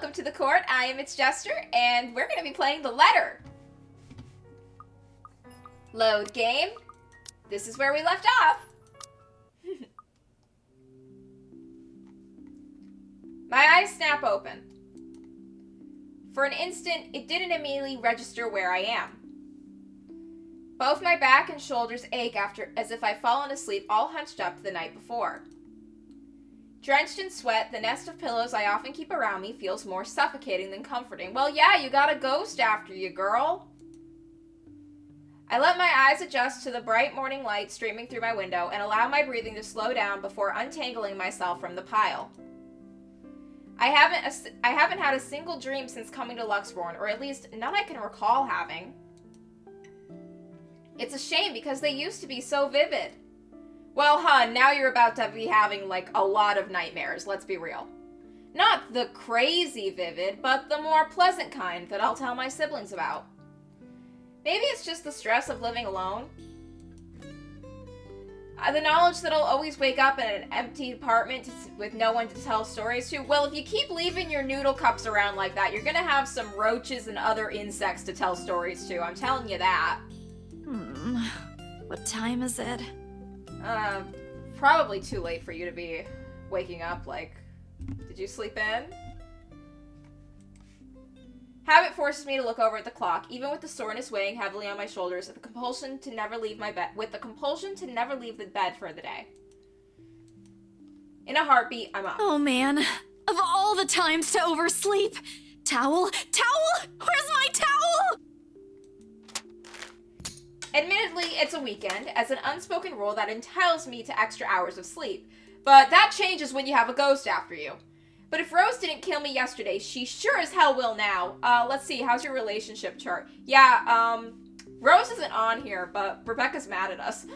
welcome to the court. I am its Jester, and we're going to be playing The Letter. Load game. This is where we left off. My eyes snap open. For an instant, it didn't immediately register where I am. Both my back and shoulders ache as if I've fallen asleep all hunched up the night before. Drenched in sweat, the nest of pillows I often keep around me feels more suffocating than comforting. Well, yeah, you got a ghost after you, girl. I let my eyes adjust to the bright morning light streaming through my window and allow my breathing to slow down before untangling myself from the pile. I haven't had a single dream since coming to Luxborn, or at least none I can recall having. It's a shame because they used to be so vivid. Well, hun, now you're about to be having, like, a lot of nightmares, let's be real. Not the crazy vivid, but the more pleasant kind that I'll tell my siblings about. Maybe it's just the stress of living alone. The knowledge that I'll always wake up in an empty apartment with no one to tell stories to. Well, if you keep leaving your noodle cups around like that, you're gonna have some roaches and other insects to tell stories to. I'm telling you that. What time is it? Probably too late for you to be waking up, like, did you sleep in? Habit forces me to look over at the clock, even with the soreness weighing heavily on my shoulders, with the compulsion to never leave the bed for the day. In a heartbeat, I'm up. Oh man, of all the times to oversleep! Towel! Where's my towel? Admittedly, it's a weekend, as an unspoken rule that entitles me to extra hours of sleep. But that changes when you have a ghost after you. But if Rose didn't kill me yesterday, she sure as hell will now. Let's see, how's your relationship chart? Yeah, Rose isn't on here, but Rebecca's mad at us.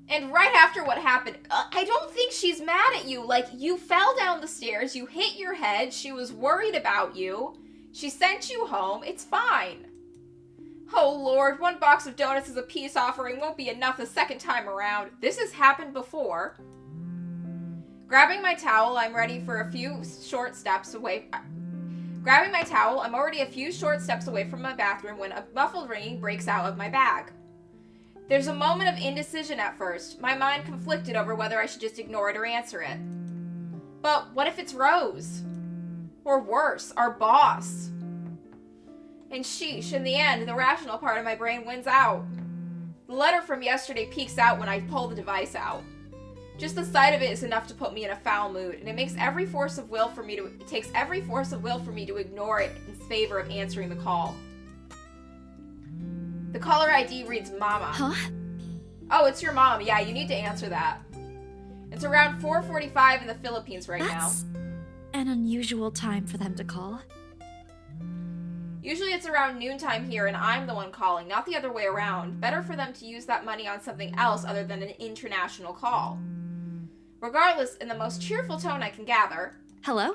And right after what happened, I don't think she's mad at you. Like, you fell down the stairs, you hit your head, she was worried about you. She sent you home. It's fine. Oh, Lord, 1 box of donuts as a peace offering won't be enough the second time around. This has happened before. Grabbing my towel, I'm already a few short steps away from my bathroom when a muffled ringing breaks out of my bag. There's a moment of indecision at first, my mind conflicted over whether I should just ignore it or answer it. But what if it's Rose? Or worse, our boss. And sheesh, in the end, the rational part of my brain wins out. The letter from yesterday peeks out when I pull the device out. Just the sight of it is enough to put me in a foul mood, and it takes every force of will for me to ignore it in favor of answering the call. The caller ID reads Mama. Huh? Oh, it's your mom. Yeah, you need to answer that. It's around 4:45 in the Philippines right now. That's an unusual time for them to call. Usually it's around noontime here and I'm the one calling, not the other way around. Better for them to use that money on something else other than an international call. Regardless, in the most cheerful tone I can gather. Hello?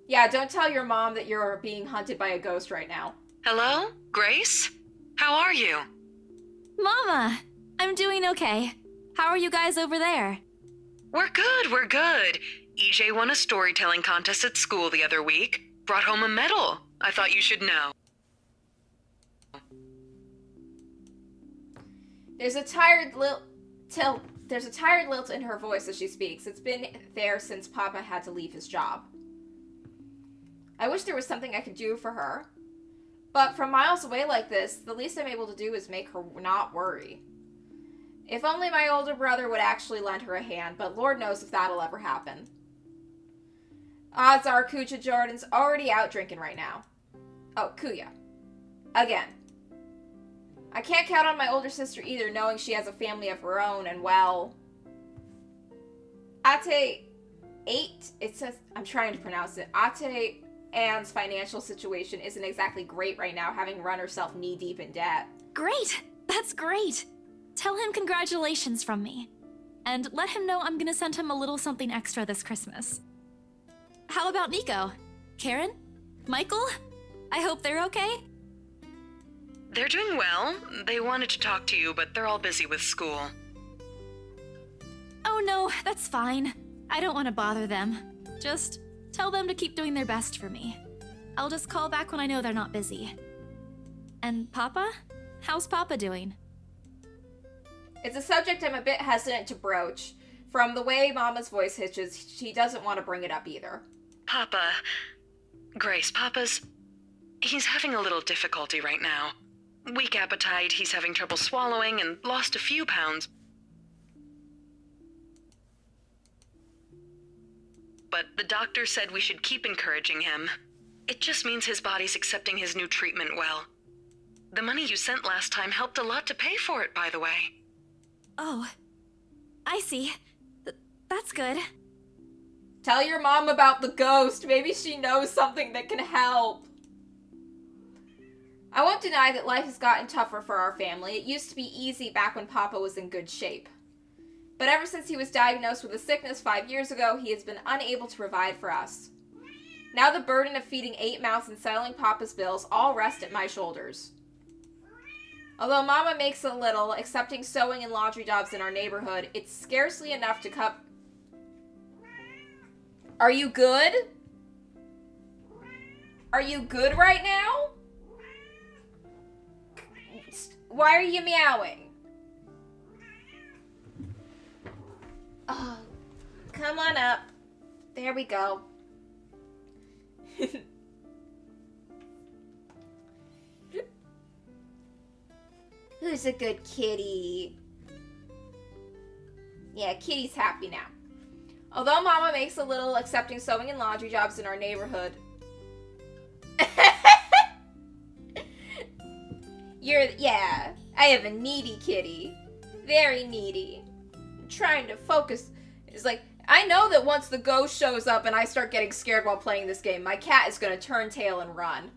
Yeah, don't tell your mom that you're being hunted by a ghost right now. Hello? Grace? How are you? Mama! I'm doing okay. How are you guys over there? We're good. EJ won a storytelling contest at school the other week. Brought home a medal. I thought you should know. There's a tired lilt in her voice as she speaks. It's been there since Papa had to leave his job. I wish there was something I could do for her. But from miles away like this, the least I'm able to do is make her not worry. If only my older brother would actually lend her a hand, but Lord knows if that'll ever happen. Odds are Kuya Jordan's already out drinking right now. Oh, Kuya. Again. I can't count on my older sister either, knowing she has a family of her own, and well... Ate 8, it says, I'm trying to pronounce it. Ate Anne's financial situation isn't exactly great right now, having run herself knee-deep in debt. Great! That's great! Tell him congratulations from me. And let him know I'm gonna send him a little something extra this Christmas. How about Nico? Karen? Michael? I hope they're okay? They're doing well. They wanted to talk to you, but they're all busy with school. Oh no, that's fine. I don't want to bother them. Just tell them to keep doing their best for me. I'll just call back when I know they're not busy. And Papa? How's Papa doing? It's a subject I'm a bit hesitant to broach. From the way Mama's voice hitches, she doesn't want to bring it up either. Papa. Grace, he's having a little difficulty right now. Weak appetite, he's having trouble swallowing, and lost a few pounds. But the doctor said we should keep encouraging him. It just means his body's accepting his new treatment well. The money you sent last time helped a lot to pay for it, by the way. Oh, I see. That's good. Tell your mom about the ghost. Maybe she knows something that can help. I won't deny that life has gotten tougher for our family. It used to be easy back when Papa was in good shape. But ever since he was diagnosed with a sickness 5 years ago, he has been unable to provide for us. Now the burden of feeding 8 mouths and settling Papa's bills all rest at my shoulders. Although Mama makes a little, accepting sewing and laundry jobs in our neighborhood, it's scarcely enough to cover... Are you good? Are you good right now? Why are you meowing? Oh, come on up. There we go. Who's a good kitty? Yeah, kitty's happy now. Although Mama makes a little accepting sewing and laundry jobs in our neighborhood. Yeah, I have a needy kitty. Very needy. I'm trying to focus. It's like, I know that once the ghost shows up and I start getting scared while playing this game, my cat is going to turn tail and run.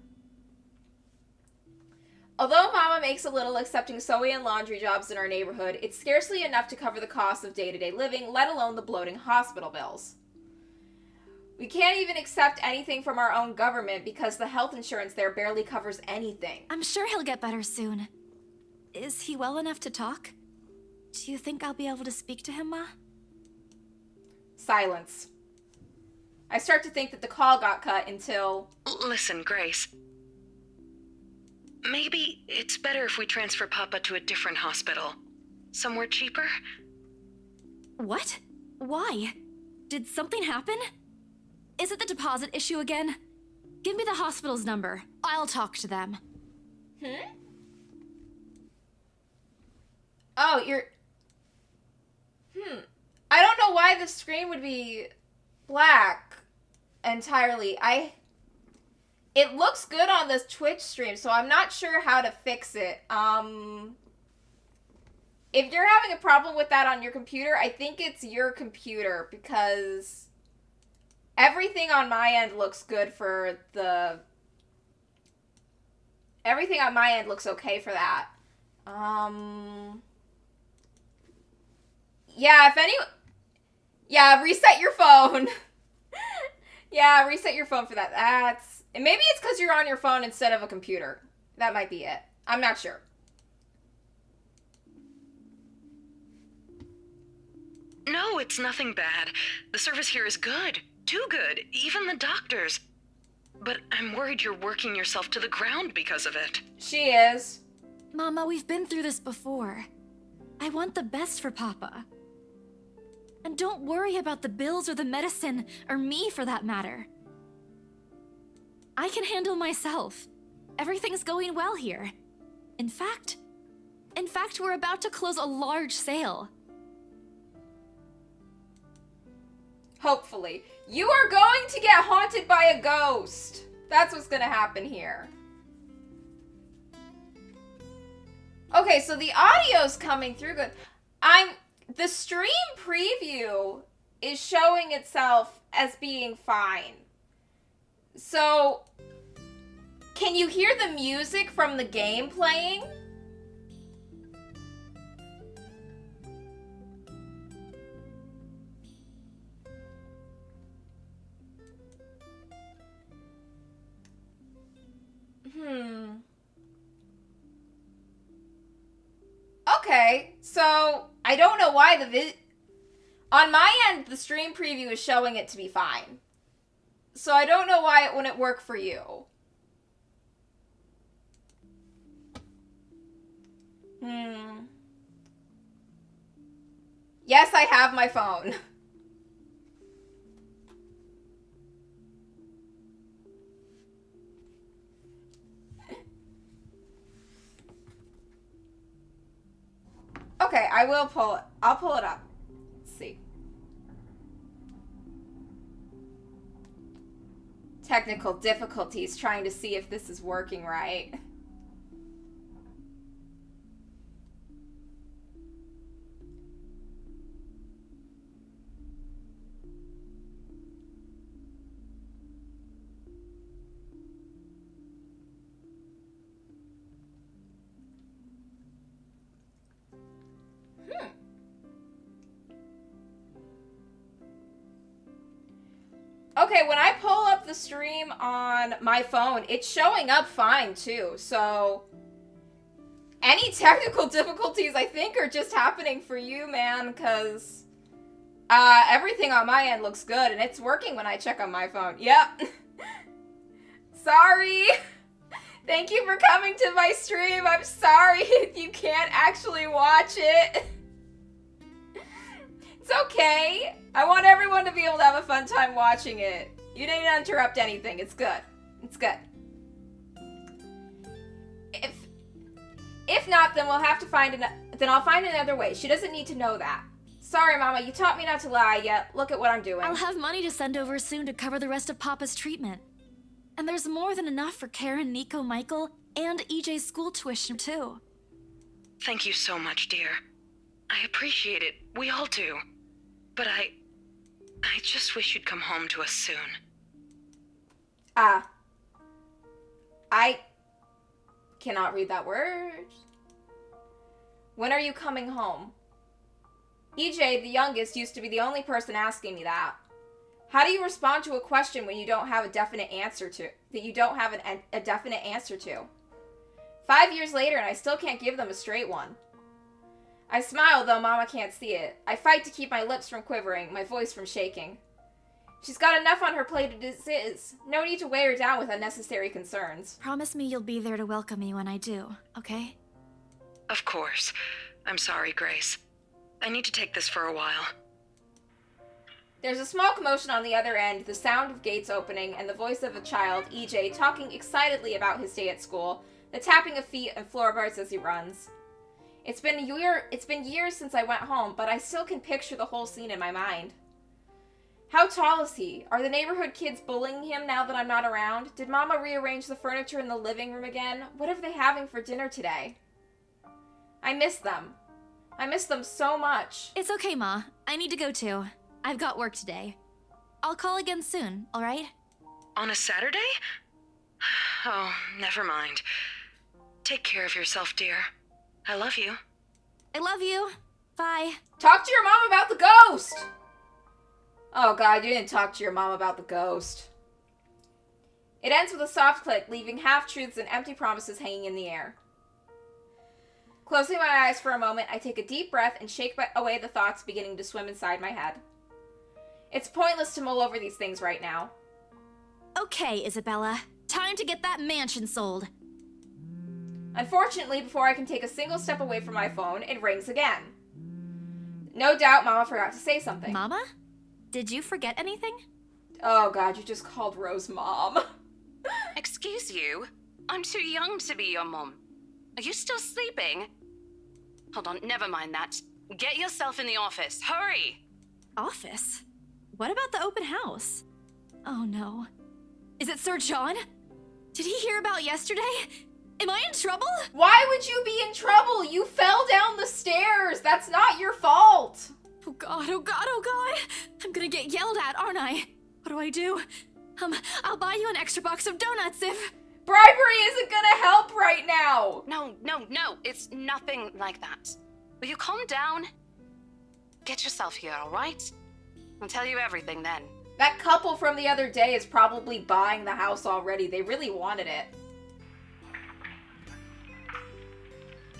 Although Mama makes a little accepting sewing and laundry jobs in our neighborhood, it's scarcely enough to cover the costs of day-to-day living, let alone the bloating hospital bills. We can't even accept anything from our own government because the health insurance there barely covers anything. I'm sure he'll get better soon. Is he well enough to talk? Do you think I'll be able to speak to him, Ma? Silence. I start to think that the call got cut until... Listen, Grace. Maybe it's better if we transfer Papa to a different hospital. Somewhere cheaper? What? Why? Did something happen? Is it the deposit issue again? Give me the hospital's number. I'll talk to them. Oh, you're... I don't know why the screen would be black entirely. It looks good on this Twitch stream, so I'm not sure how to fix it. If you're having a problem with that on your computer, I think it's your computer, because everything on my end looks good for the... Everything on my end looks okay for that. Yeah, if any... Yeah, reset your phone. Yeah, reset your phone for that. That's... And maybe it's because you're on your phone instead of a computer. That might be it. I'm not sure. No, it's nothing bad. The service here is good. Too good. Even the doctors. But I'm worried you're working yourself to the ground because of it. She is. Mama, we've been through this before. I want the best for Papa. And don't worry about the bills or the medicine, or me for that matter. I can handle myself. Everything's going well here. In fact, we're about to close a large sale. Hopefully. You are going to get haunted by a ghost. That's what's going to happen here. Okay, so the audio's coming through good. The stream preview is showing itself as being fine. So, can you hear the music from the game playing? Okay, so I don't know why On my end, the stream preview is showing it to be fine. So I don't know why it wouldn't work for you. Yes, I have my phone. Okay, I'll pull it up. Let's see. Technical difficulties, trying to see if this is working right. Okay, when I pull up the stream on my phone, it's showing up fine too. So any technical difficulties, I think, are just happening for you, man, because everything on my end looks good, and it's working when I check on my phone. Yep. Sorry. Thank you for coming to my stream. I'm sorry if you can't actually watch it. It's okay. I want everyone to be able to have a fun time watching it. You didn't interrupt anything. It's good. It's good. If not, then we'll have to then I'll find another way. She doesn't need to know that. Sorry, Mama. You taught me not to lie yet. Look at what I'm doing. I'll have money to send over soon to cover the rest of Papa's treatment. And there's more than enough for Karen, Nico, Michael, and EJ's school tuition, too. Thank you so much, dear. I appreciate it. We all do. But I just wish you'd come home to us soon. I cannot read that word. When are you coming home? EJ, the youngest, used to be the only person asking me that. How do you respond to a question when you don't have a definite answer to? That you don't have a definite answer to? 5 years later, and I still can't give them a straight one. I smile, though Mama can't see it. I fight to keep my lips from quivering, my voice from shaking. She's got enough on her plate as is. No need to weigh her down with unnecessary concerns. Promise me you'll be there to welcome me when I do, okay? Of course. I'm sorry, Grace. I need to take this for a while. There's a small commotion on the other end, the sound of gates opening, and the voice of a child, EJ, talking excitedly about his day at school, the tapping of feet and floorboards as he runs. It's been years since I went home, but I still can picture the whole scene in my mind. How tall is he? Are the neighborhood kids bullying him now that I'm not around? Did Mama rearrange the furniture in the living room again? What are they having for dinner today? I miss them. I miss them so much. It's okay, Ma. I need to go too. I've got work today. I'll call again soon, alright? On a Saturday? Oh, never mind. Take care of yourself, dear. I love you. I love you. Bye. Talk to your mom about the ghost! Oh god, you didn't talk to your mom about the ghost. It ends with a soft click, leaving half-truths and empty promises hanging in the air. Closing my eyes for a moment, I take a deep breath and shake away the thoughts beginning to swim inside my head. It's pointless to mull over these things right now. Okay, Isabella. Time to get that mansion sold. Unfortunately, before I can take a single step away from my phone, it rings again. No doubt Mama forgot to say something. Mama? Did you forget anything? Oh god, you just called Rose Mom. Excuse you? I'm too young to be your mom. Are you still sleeping? Hold on, never mind that. Get yourself in the office. Hurry! Office? What about the open house? Oh no. Is it Sir John? Did he hear about yesterday? Am I in trouble? Why would you be in trouble? You fell down the stairs. That's not your fault. Oh god, oh god, oh god. I'm gonna get yelled at, aren't I? What do? I'll buy you an extra box of donuts if... Bribery isn't gonna help right now. No. It's nothing like that. Will you calm down? Get yourself here, alright? I'll tell you everything then. That couple from the other day is probably buying the house already. They really wanted it.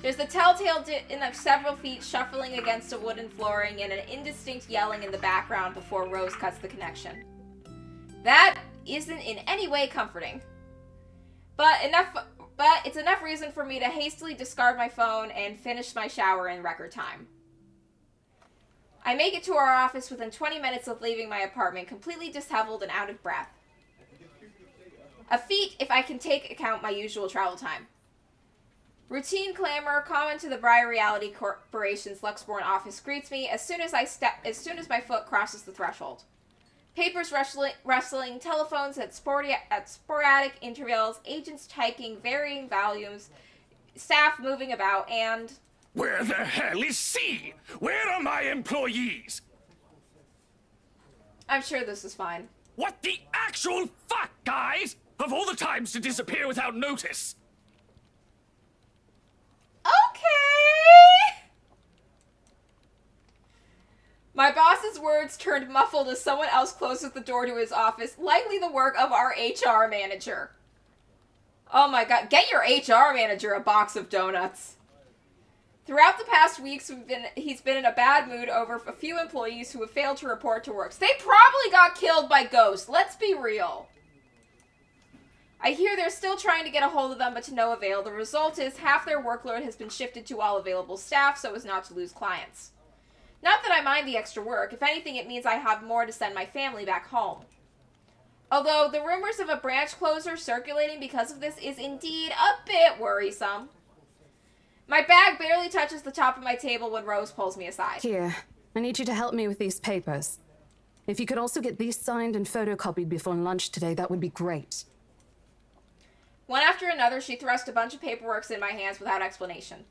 There's the telltale din of several feet shuffling against a wooden flooring and an indistinct yelling in the background before Rose cuts the connection. That isn't in any way comforting. But it's enough reason for me to hastily discard my phone and finish my shower in record time. I make it to our office within 20 minutes of leaving my apartment, completely disheveled and out of breath. A feat if I can take account my usual travel time. Routine clamor common to the Briar Reality Corporation's Luxborn office greets me as soon as my foot crosses the threshold. Papers rustling, telephones at sporadic intervals, agents typing varying volumes, staff moving about, and... Where the hell is C? Where are my employees? I'm sure this is fine. What the actual fuck, guys? Of all the times to disappear without notice. Okay! My boss's words turned muffled as someone else closes the door to his office, likely the work of our HR manager. Oh my god, get your HR manager a box of donuts. Throughout the past weeks, he's been in a bad mood over a few employees who have failed to report to work. They probably got killed by ghosts, let's be real. I hear they're still trying to get a hold of them, but to no avail. The result is half their workload has been shifted to all available staff so as not to lose clients. Not that I mind the extra work. If anything, it means I have more to send my family back home. Although the rumors of a branch closure circulating because of this is indeed a bit worrisome. My bag barely touches the top of my table when Rose pulls me aside. Here, I need you to help me with these papers. If you could also get these signed and photocopied before lunch today, that would be great. One after another, she thrust a bunch of paperwork in my hands without explanation.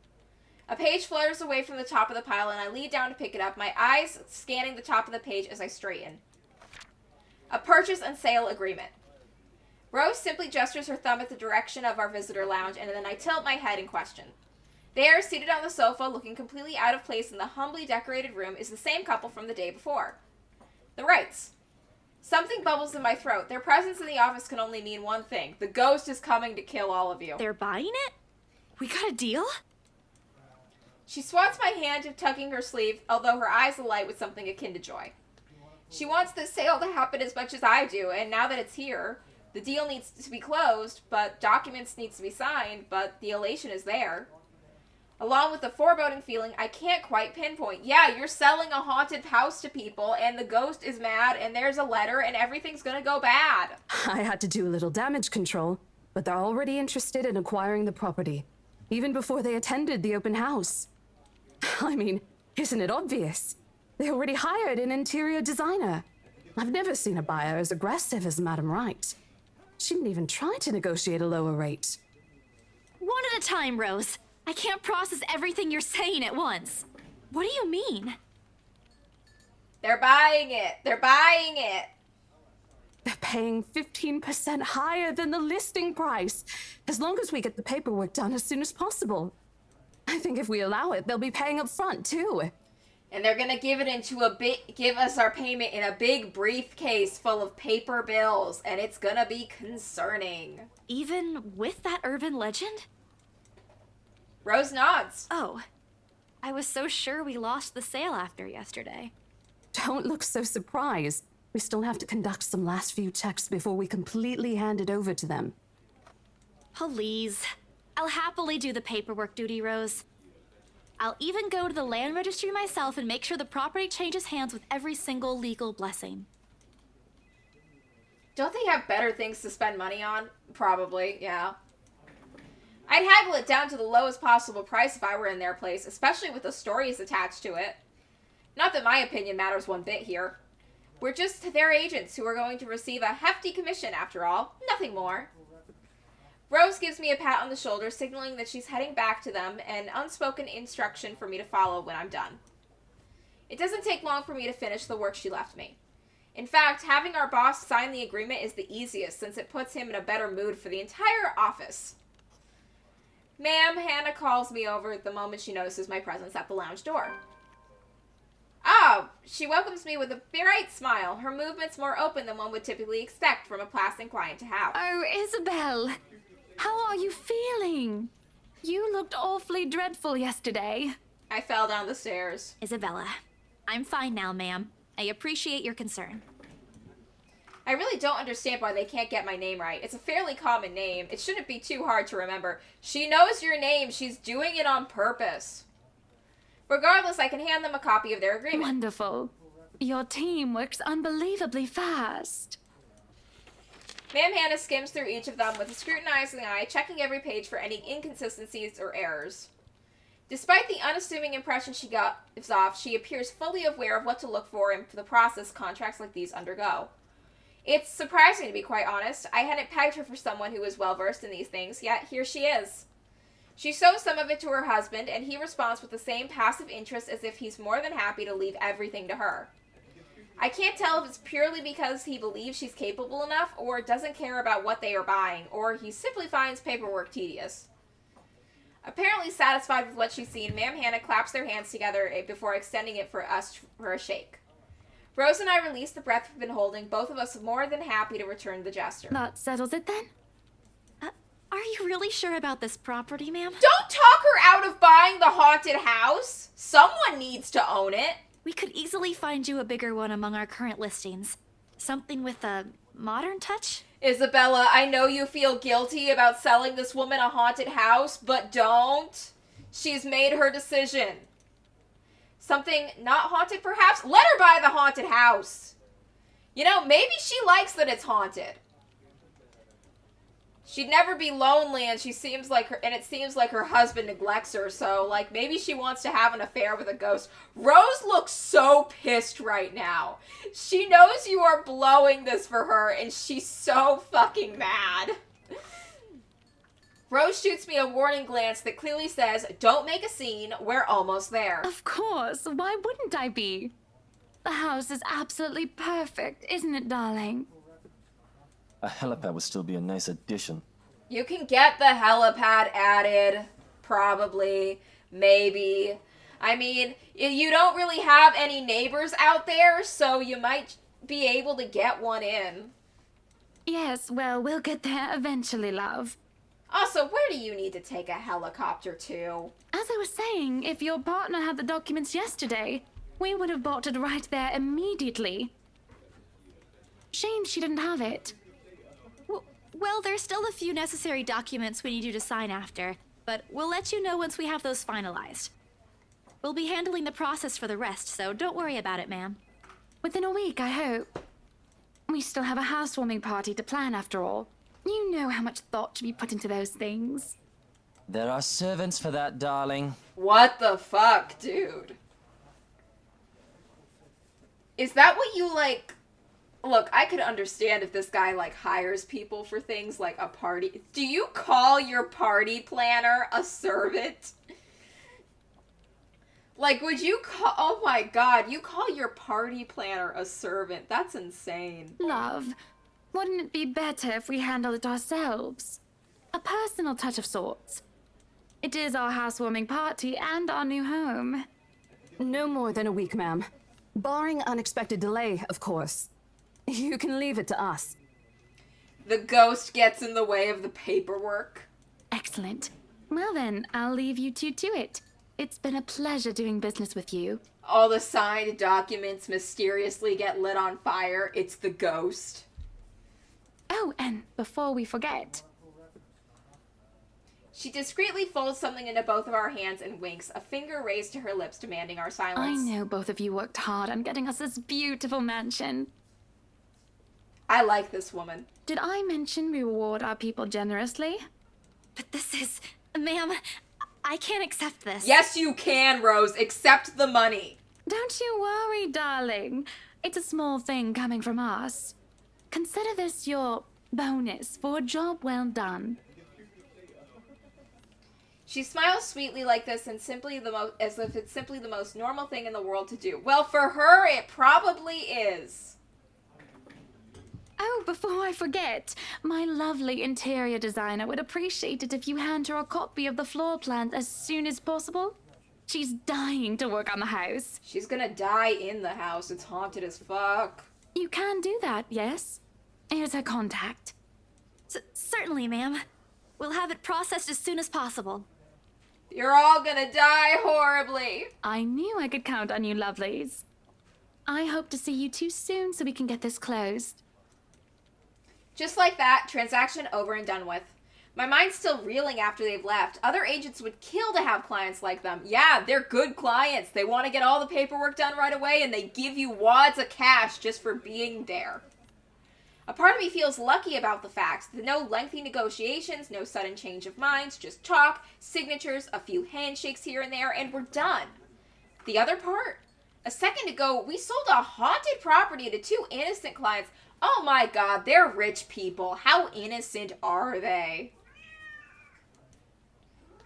A page flutters away from the top of the pile, and I lean down to pick it up, my eyes scanning the top of the page as I straighten. A purchase and sale agreement. Rose simply gestures her thumb at the direction of our visitor lounge, and then I tilt my head in question. There, seated on the sofa, looking completely out of place in the humbly decorated room, is the same couple from the day before. The Wrights. Something bubbles in my throat. Their presence in the office can only mean one thing. The ghost is coming to kill all of you. They're buying it? We got a deal? She swats my hand to tucking her sleeve, although her eyes alight with something akin to joy. She wants this sale to happen as much as I do, and now that it's here, the deal needs to be closed, but documents needs to be signed, but the elation is there. Along with the foreboding feeling I can't quite pinpoint. Yeah, you're selling a haunted house to people, and the ghost is mad, and there's a letter, and everything's gonna go bad. I had to do a little damage control, but they're already interested in acquiring the property, even before they attended the open house. I mean, isn't it obvious? They already hired an interior designer. I've never seen a buyer as aggressive as Madam Wright. She didn't even try to negotiate a lower rate. One at a time, Rose. I can't process everything you're saying at once. What do you mean? They're buying it. They're buying it. They're paying 15% higher than the listing price, as long as we get the paperwork done as soon as possible. I think if we allow it, they'll be paying up front, too. And they're gonna give us our payment in a big briefcase full of paper bills, and it's gonna be concerning. Even with that urban legend? Rose nods. Oh, I was so sure we lost the sale after yesterday. Don't look so surprised. We still have to conduct some last few checks before we completely hand it over to them. Please. I'll happily do the paperwork duty, Rose. I'll even go to the land registry myself and make sure the property changes hands with every single legal blessing. Don't they have better things to spend money on? Probably, yeah. I'd haggle it down to the lowest possible price if I were in their place, especially with the stories attached to it. Not that my opinion matters one bit here. We're just their agents who are going to receive a hefty commission after all, nothing more. Rose gives me a pat on the shoulder, signaling that she's heading back to them, an unspoken instruction for me to follow when I'm done. It doesn't take long for me to finish the work she left me. In fact, having our boss sign the agreement is the easiest, since it puts him in a better mood for the entire office. Ma'am, Hannah calls me over at the moment she notices my presence at the lounge door. She welcomes me with a bright smile, her movements more open than one would typically expect from a passing client to have. Oh, Isabel, how are you feeling? You looked awfully dreadful yesterday. I fell down the stairs. Isabella, I'm fine now, ma'am. I appreciate your concern. I really don't understand why they can't get my name right. It's a fairly common name. It shouldn't be too hard to remember. She knows your name. She's doing it on purpose. Regardless, I can hand them a copy of their agreement. Wonderful. Your team works unbelievably fast. Ma'am Hannah skims through each of them with a scrutinizing eye, checking every page for any inconsistencies or errors. Despite the unassuming impression she gives off, she appears fully aware of what to look for in the process contracts like these undergo. It's surprising, to be quite honest. I hadn't pegged her for someone who was well-versed in these things, yet here she is. She shows some of it to her husband, and he responds with the same passive interest as if he's more than happy to leave everything to her. I can't tell if it's purely because he believes she's capable enough, or doesn't care about what they are buying, or he simply finds paperwork tedious. Apparently satisfied with what she's seen, Ma'am Hannah claps their hands together before extending it for us for a shake. Rose and I release the breath we've been holding, both of us more than happy to return the Jester. That settles it then? Are you really sure about this property, ma'am? Don't talk her out of buying the haunted house! Someone needs to own it! We could easily find you a bigger one among our current listings. Something with a modern touch? Isabella, I know you feel guilty about selling this woman a haunted house, but don't. She's made her decision. Something not haunted, perhaps? Let her buy the haunted house. You know, maybe she likes that it's haunted. She'd never be lonely, and it seems like her husband neglects her, so, like, maybe she wants to have an affair with a ghost. Rose looks so pissed right now. She knows you are blowing this for her, and she's so fucking mad. Rose shoots me a warning glance that clearly says, don't make a scene, we're almost there. Of course, why wouldn't I be? The house is absolutely perfect, isn't it, darling? A helipad would still be a nice addition. You can get the helipad added, probably, maybe. I mean, you don't really have any neighbors out there, so you might be able to get one in. Yes, well, we'll get there eventually, love. Also, where do you need to take a helicopter to? As I was saying, if your partner had the documents yesterday, we would have bought it right there immediately. Shame she didn't have it. Well, there's still a few necessary documents we need you to sign after, but we'll let you know once we have those finalized. We'll be handling the process for the rest, so don't worry about it, ma'am. Within a week, I hope. We still have a housewarming party to plan, after all. You know how much thought should be put into those things. There are servants for that, darling. What the fuck, dude? Is that what you, like... Look, I could understand if this guy, like, hires people for things like a party. Do you call your party planner a servant? Like, would you call... Oh my god, you call your party planner a servant. That's insane. Love, wouldn't it be better if we handled it ourselves? A personal touch of sorts. It is our housewarming party and our new home. No more than a week, ma'am. Barring unexpected delay, of course. You can leave it to us. The ghost gets in the way of the paperwork. Excellent. Well then, I'll leave you two to it. It's been a pleasure doing business with you. All the signed documents mysteriously get lit on fire. It's the ghost. Oh, and before we forget... She discreetly folds something into both of our hands and winks, a finger raised to her lips demanding our I silence. know both of you worked hard on getting us this beautiful mansion. I like this woman. Did I mention we reward our people generously? But this is... Ma'am, I can't accept this. Yes, you can, Rose. Accept the money. Don't you worry, darling. It's a small thing coming from us. Consider this your bonus for a job well done. She smiles sweetly like this and as if it's simply the most normal thing in the world to do. Well, for her, it probably is. Oh, before I forget, my lovely interior designer would appreciate it if you hand her a copy of the floor plan as soon as possible. She's dying to work on the house. She's gonna die in the house. It's haunted as fuck. You can do that, yes? Here's her contact. Certainly, ma'am. We'll have it processed as soon as possible. You're all gonna die horribly. I knew I could count on you, lovelies. I hope to see you two soon so we can get this closed. Just like that, transaction over and done with. My mind's still reeling after they've left. Other agents would kill to have clients like them. Yeah, they're good clients. They want to get all the paperwork done right away, and they give you wads of cash just for being there. A part of me feels lucky about the fact that no lengthy negotiations, no sudden change of minds, just talk, signatures, a few handshakes here and there, and we're done. The other part? A second ago, we sold a haunted property to two innocent clients. Oh my god, they're rich people. How innocent are they?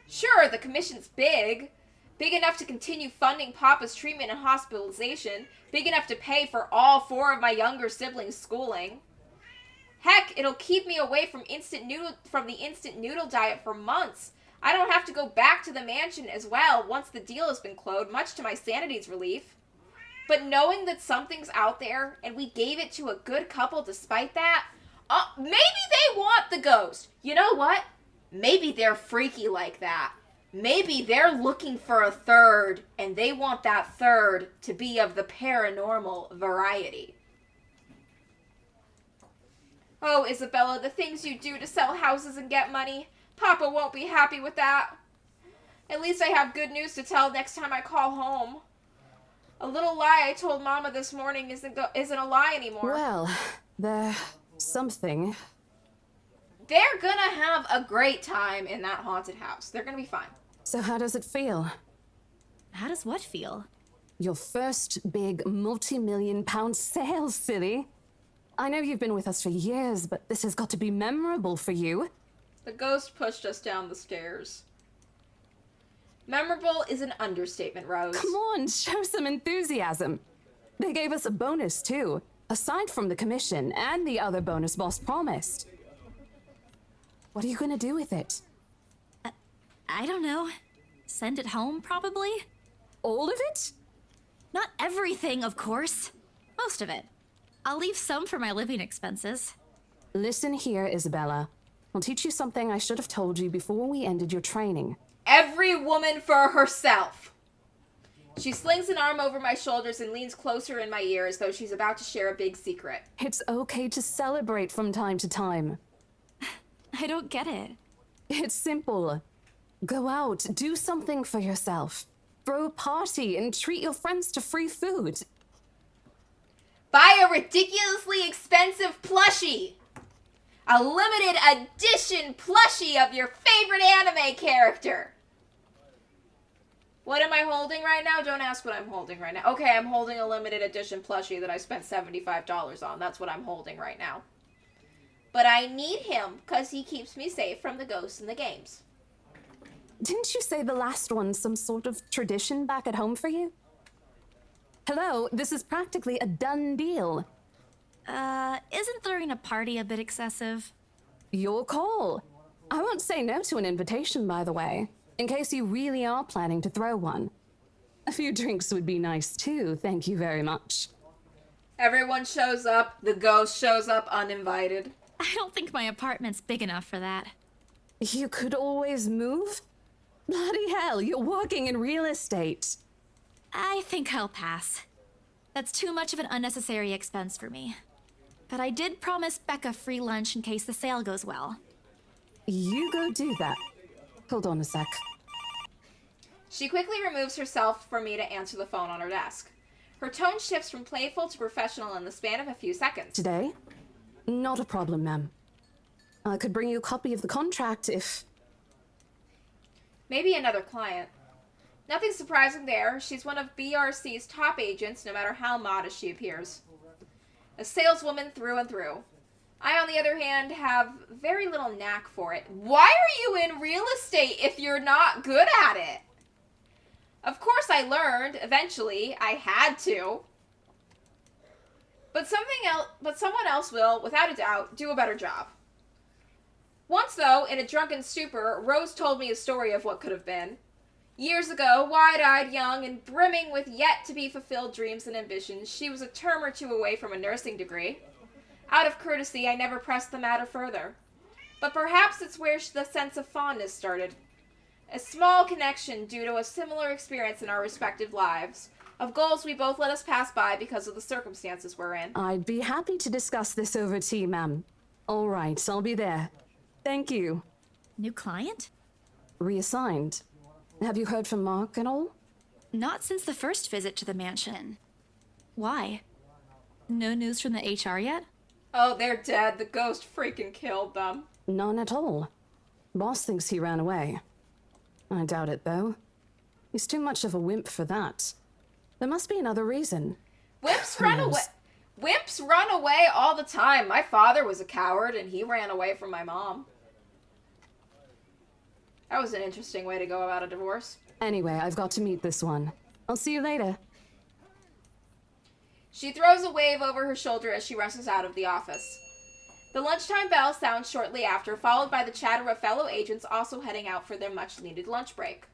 Sure, the commission's big. Big enough to continue funding Papa's treatment and hospitalization. Big enough to pay for all 4 of my younger siblings' schooling. Heck, it'll keep me away from the instant noodle diet for months. I don't have to go back to the mansion as well once the deal has been closed, much to my sanity's relief. But knowing that something's out there, and we gave it to a good couple despite that, maybe they want the ghost. You know what? Maybe they're freaky like that. Maybe they're looking for a third, and they want that third to be of the paranormal variety. Oh, Isabella, the things you do to sell houses and get money. Papa won't be happy with that. At least I have good news to tell next time I call home. A little lie I told Mama this morning isn't a lie anymore. Well, there's something. They're gonna have a great time in that haunted house. They're gonna be fine. So how does it feel? How does what feel? Your first big multi-million-pound sale, silly. I know you've been with us for years, but this has got to be memorable for you. The ghost pushed us down the stairs. Memorable is an understatement, Rose. Come on, show some enthusiasm. They gave us a bonus, too, aside from the commission and the other bonus boss promised. What are you gonna do with it? I don't know. Send it home, probably? All of it? Not everything, of course. Most of it. I'll leave some for my living expenses. Listen here, Isabella. I'll teach you something I should have told you before we ended your training. Every woman for herself. She slings an arm over my shoulders and leans closer in my ear as though she's about to share a big secret. It's okay to celebrate from time to time. I don't get it. It's simple. Go out, do something for yourself. Throw a party and treat your friends to free food. Buy a ridiculously expensive plushie. A limited edition plushie of your favorite anime character. What am I holding right now? Don't ask what I'm holding right now. Okay, I'm holding a limited edition plushie that I spent $75 on. That's what I'm holding right now. But I need him because he keeps me safe from the ghosts in the games. Didn't you say the last one's some sort of tradition back at home for you? Hello, this is practically a done deal. Isn't throwing a party a bit excessive? Your call. I won't say no to an invitation, by the way, in case you really are planning to throw one. A few drinks would be nice too, thank you very much. Everyone shows up, the ghost shows up uninvited. I don't think my apartment's big enough for that. You could always move? Bloody hell, you're working in real estate. I think I'll pass. That's too much of an unnecessary expense for me. But I did promise Becca free lunch in case the sale goes well. You go do that. Hold on a sec. She quickly removes herself for me to answer the phone on her desk. Her tone shifts from playful to professional in the span of a few seconds. Today? Not a problem, ma'am. I could bring you a copy of the contract if... Maybe another client. Nothing surprising there. She's one of BRC's top agents, no matter how modest she appears. A saleswoman through and through. I, on the other hand, have very little knack for it. Why are you in real estate if you're not good at it? Of course I learned, eventually. I had to. But someone else will, without a doubt, do a better job. Once, though, in a drunken stupor, Rose told me a story of what could have been. Years ago, wide-eyed, young, and brimming with yet-to-be-fulfilled dreams and ambitions, she was a term or two away from a nursing degree. Out of courtesy, I never pressed the matter further. But perhaps it's where the sense of fondness started. A small connection due to a similar experience in our respective lives. Of goals we both let us pass by because of the circumstances we're in. I'd be happy to discuss this over tea, ma'am. All right, I'll be there. Thank you. New client? Reassigned. Have you heard from Mark at all? Not since the first visit to the mansion. Why? No news from the HR yet? Oh, they're dead. The ghost freaking killed them. None at all. Boss thinks he ran away. I doubt it, though. He's too much of a wimp for that. There must be another reason. Wimps Who run knows? away. Wimps run away all the time. My father was a coward, and he ran away from my mom. That was an interesting way to go about a divorce. Anyway, I've got to meet this one. I'll see you later. She throws a wave over her shoulder as she rushes out of the office. The lunchtime bell sounds shortly after, followed by the chatter of fellow agents also heading out for their much-needed lunch break.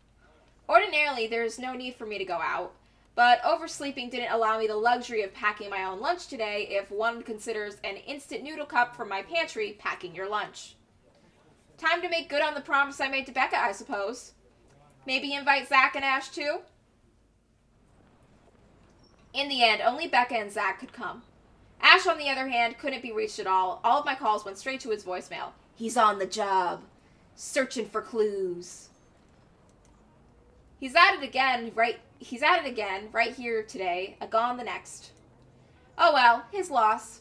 Ordinarily, there is no need for me to go out, but oversleeping didn't allow me the luxury of packing my own lunch today if one considers an instant noodle cup from my pantry packing your lunch. Time to make good on the promise I made to Becca, I suppose. Maybe invite Zach and Ash too? In the end, only Becca and Zach could come. Ash, on the other hand, couldn't be reached at all. All of my calls went straight to his voicemail. He's on the job. Searching for clues. He's at it again right here today, gone the next. Oh well, his loss.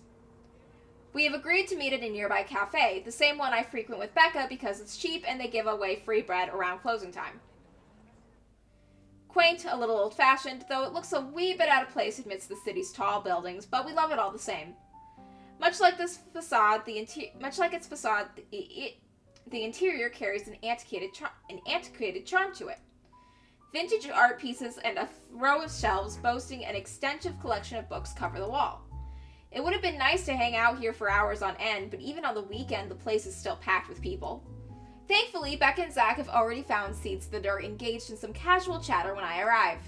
We have agreed to meet at a nearby cafe, the same one I frequent with Becca because it's cheap and they give away free bread around closing time. Quaint, a little old-fashioned, though it looks a wee bit out of place amidst the city's tall buildings, but we love it all the same. Much like its facade, the interior carries an antiquated charm to it. Vintage art pieces and a row of shelves boasting an extensive collection of books cover the wall. It would have been nice to hang out here for hours on end, but even on the weekend, the place is still packed with people. Thankfully, Becca and Zach have already found seats that are engaged in some casual chatter when I arrive.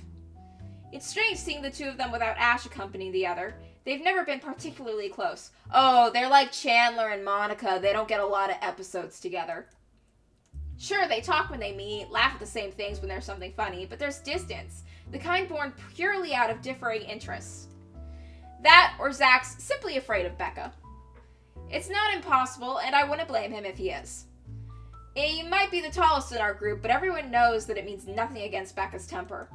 It's strange seeing the two of them without Ash accompanying the other. They've never been particularly close. Oh, they're like Chandler and Monica. They don't get a lot of episodes together. Sure, they talk when they meet, laugh at the same things when there's something funny, but there's distance, the kind born purely out of differing interests. That, or Zach's simply afraid of Becca. It's not impossible, and I wouldn't blame him if he is. He might be the tallest in our group, but everyone knows that it means nothing against Becca's temper.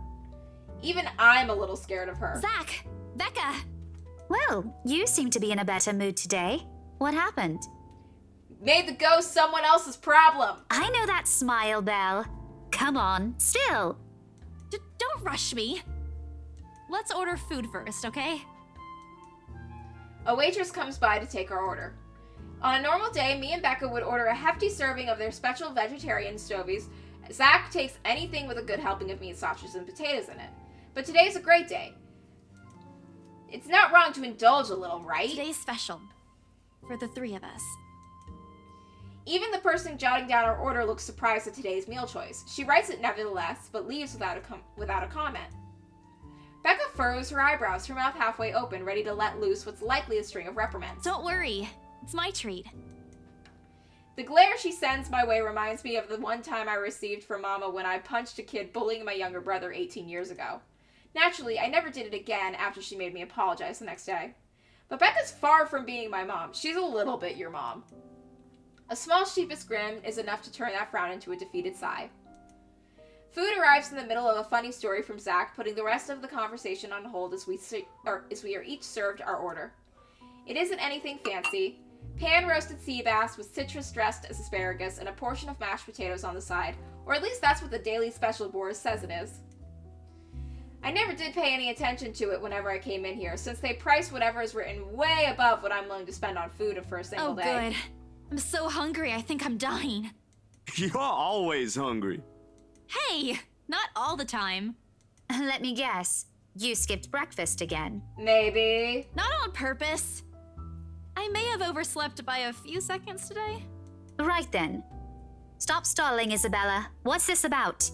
Even I'm a little scared of her. Zach! Becca! Well, you seem to be in a better mood today. What happened? Made the ghost someone else's problem. I know that smile, Belle. Come on, still. Don't rush me. Let's order food first, okay? A waitress comes by to take our order. On a normal day, me and Becca would order a hefty serving of their special vegetarian stovies. Zach takes anything with a good helping of meat, sausages, and potatoes in it. But today's a great day. It's not wrong to indulge a little, right? Today's special. For the three of us. Even the person jotting down our order looks surprised at today's meal choice. She writes it nevertheless, but leaves without a comment. Becca furrows her eyebrows, her mouth halfway open, ready to let loose what's likely a string of reprimands. Don't worry. It's my treat. The glare she sends my way reminds me of the one time I received from Mama when I punched a kid bullying my younger brother 18 years ago. Naturally, I never did it again after she made me apologize the next day. But Becca's far from being my mom. She's a little bit your mom. A small sheepish grin is enough to turn that frown into a defeated sigh. Food arrives in the middle of a funny story from Zach, putting the rest of the conversation on hold as we are each served our order. It isn't anything fancy. Pan-roasted sea bass with citrus dressed as asparagus and a portion of mashed potatoes on the side, or at least that's what the daily special board says it is. I never did pay any attention to it whenever I came in here, since they price whatever is written way above what I'm willing to spend on food for a single day. Oh, good. I'm so hungry, I think I'm dying. You're always hungry. Hey, not all the time. Let me guess. You skipped breakfast again. Maybe. Not on purpose. I may have overslept by a few seconds today. Right then. Stop stalling, Isabella. What's this about?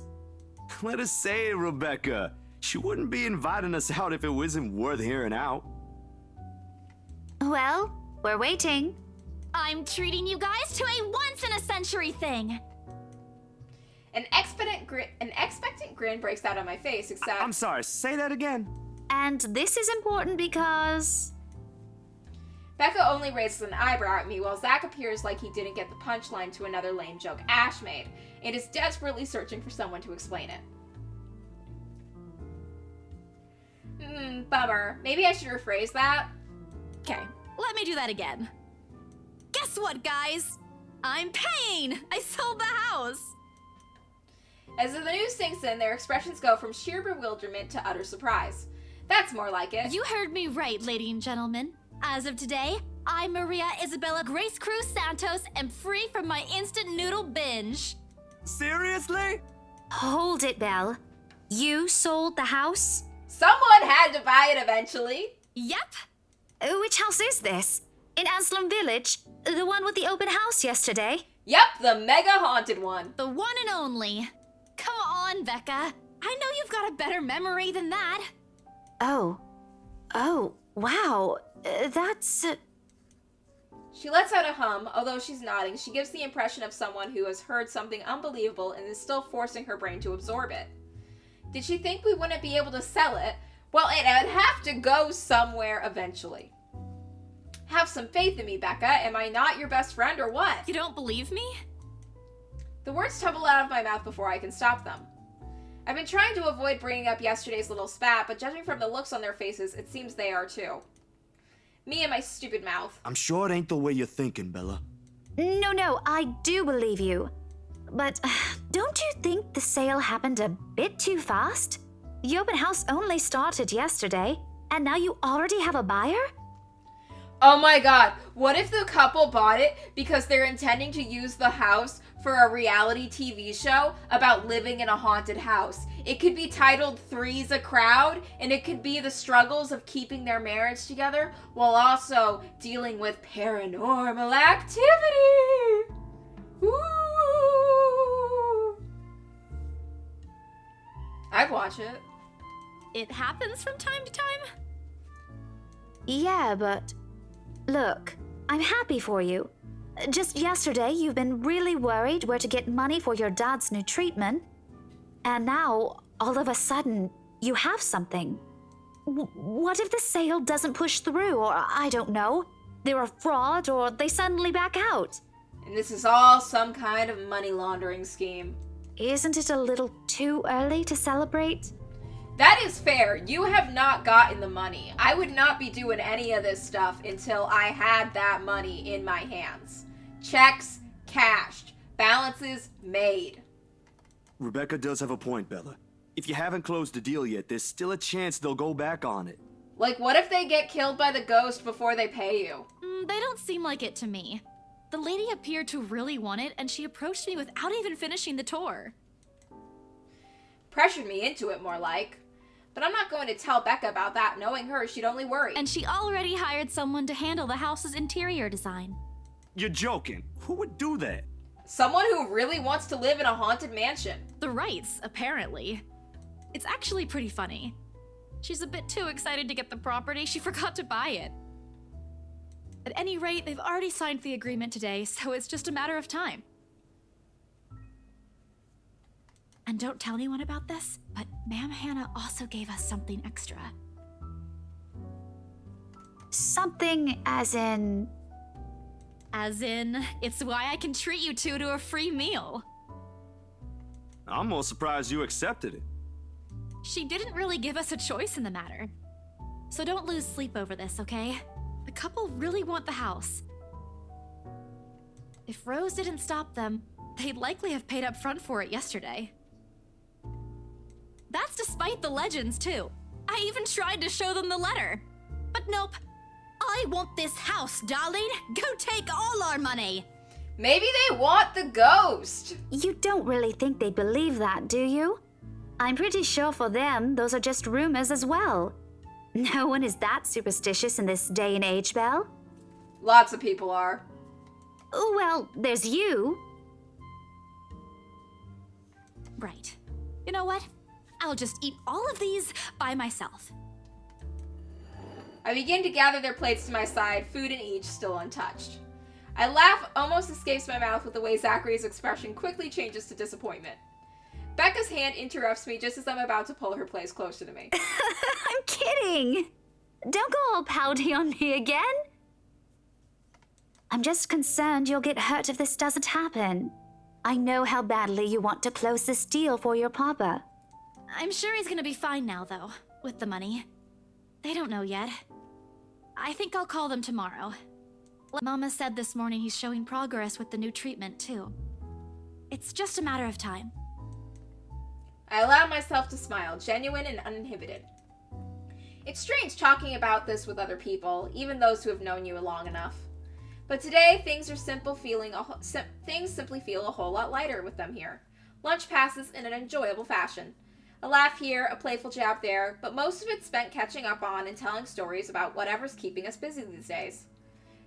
Let us say it, Rebecca. She wouldn't be inviting us out if it wasn't worth hearing out. Well, we're waiting. I'm treating you guys to a once-in-a-century thing. An expectant grin breaks out on my face, except... I'm sorry, say that again. And this is important because... Becca only raises an eyebrow at me while Zach appears like he didn't get the punchline to another lame joke Ash made and is desperately searching for someone to explain it. Bummer. Maybe I should rephrase that. Okay, let me do that again. Guess what, guys? I'm paying! I sold the house! As the news sinks in, their expressions go from sheer bewilderment to utter surprise. That's more like it. You heard me right, ladies and gentlemen. As of today, I'm Maria Isabella Grace Cruz Santos and free from my instant noodle binge. Seriously? Hold it, Belle. You sold the house? Someone had to buy it eventually. Yep. Which house is this? In Anselm Village? The one with the open house yesterday? Yep, the mega haunted one. The one and only. Come on, Becca. I know you've got a better memory than that. Oh, wow. That's... She lets out a hum. Although she's nodding, she gives the impression of someone who has heard something unbelievable and is still forcing her brain to absorb it. Did she think we wouldn't be able to sell it? Well, it'd have to go somewhere eventually. Have some faith in me, Becca. Am I not your best friend or what? You don't believe me? The words tumble out of my mouth before I can stop them. I've been trying to avoid bringing up yesterday's little spat, but judging from the looks on their faces, it seems they are too. Me and my stupid mouth. I'm sure it ain't the way you're thinking, Bella. No, I do believe you. But don't you think the sale happened a bit too fast? The open house only started yesterday, and now you already have a buyer? Oh my god, what if the couple bought it because they're intending to use the house for a reality TV show about living in a haunted house? It could be titled Three's a Crowd, and it could be the struggles of keeping their marriage together while also dealing with paranormal activity. Ooh. I'd watch it. It happens from time to time. Yeah, but... Look, I'm happy for you. Just yesterday, you've been really worried where to get money for your dad's new treatment. And now, all of a sudden, you have something. What if the sale doesn't push through, or I don't know, they're a fraud, or they suddenly back out? And this is all some kind of money laundering scheme. Isn't it a little too early to celebrate? That is fair. You have not gotten the money. I would not be doing any of this stuff until I had that money in my hands. Checks cashed. Balances made. Rebecca does have a point, Bella. If you haven't closed the deal yet, there's still a chance they'll go back on it. Like, what if they get killed by the ghost before they pay you? They don't seem like it to me. The lady appeared to really want it, and she approached me without even finishing the tour. Pressured me into it, more like. But I'm not going to tell Becca about that. Knowing her, she'd only worry. And she already hired someone to handle the house's interior design. You're joking. Who would do that? Someone who really wants to live in a haunted mansion. The Wrights, apparently. It's actually pretty funny. She's a bit too excited to get the property, she forgot to buy it. At any rate, they've already signed the agreement today, so it's just a matter of time. And don't tell anyone about this, but Ma'am Hannah also gave us something extra. Something as in... As in, it's why I can treat you two to a free meal. I'm more surprised you accepted it. She didn't really give us a choice in the matter. So don't lose sleep over this, okay? The couple really want the house. If Rose didn't stop them, they'd likely have paid up front for it yesterday. That's despite the legends, too. I even tried to show them the letter. But nope. I want this house, darling. Go take all our money. Maybe they want the ghost. You don't really think they believe that, do you? I'm pretty sure for them, those are just rumors as well. No one is that superstitious in this day and age, Belle. Lots of people are. Well, there's you. Right. You know what? I'll just eat all of these by myself. I begin to gather their plates to my side, food in each, still untouched. I laugh almost escapes my mouth with the way Zachary's expression quickly changes to disappointment. Becca's hand interrupts me just as I'm about to pull her place closer to me. I'm kidding. Don't go all pouty on me again. I'm just concerned you'll get hurt if this doesn't happen. I know how badly you want to close this deal for your papa. I'm sure he's gonna be fine now, though, with the money. They don't know yet. I think I'll call them tomorrow. Mama said this morning he's showing progress with the new treatment, too. It's just a matter of time. I allow myself to smile, genuine and uninhibited. It's strange talking about this with other people, even those who have known you long enough. But today, things simply feel a whole lot lighter with them here. Lunch passes in an enjoyable fashion. A laugh here, a playful jab there, but most of it's spent catching up on and telling stories about whatever's keeping us busy these days.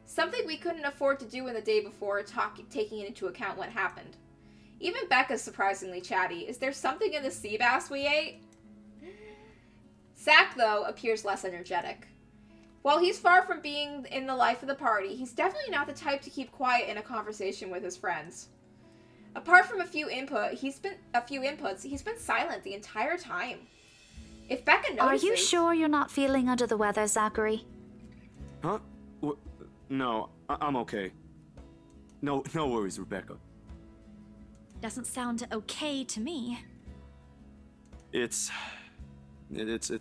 Something we couldn't afford to do in the day before, taking into account what happened. Even Becca's surprisingly chatty. Is there something in the sea bass we ate? Zach, though, appears less energetic. While he's far from being in the life of the party, he's definitely not the type to keep quiet in a conversation with his friends. Apart from a few inputs, he's been silent the entire time. If Becca notices... Are you sure you're not feeling under the weather, Zachary? Huh? No, I'm okay. No worries, Rebecca. Doesn't sound okay to me. It's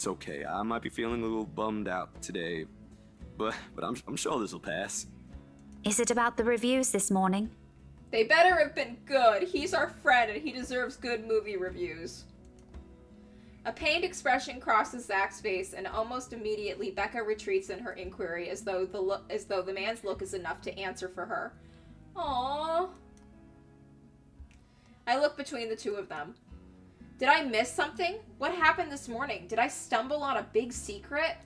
okay. I might be feeling a little bummed out today, but I'm sure this will pass. Is it about the reviews this morning? They better have been good. He's our friend and he deserves good movie reviews. A pained expression crosses Zach's face, and almost immediately Becca retreats in her inquiry as though the man's look is enough to answer for her. Aww. I look between the two of them. Did I miss something? What happened this morning? Did I stumble on a big secret?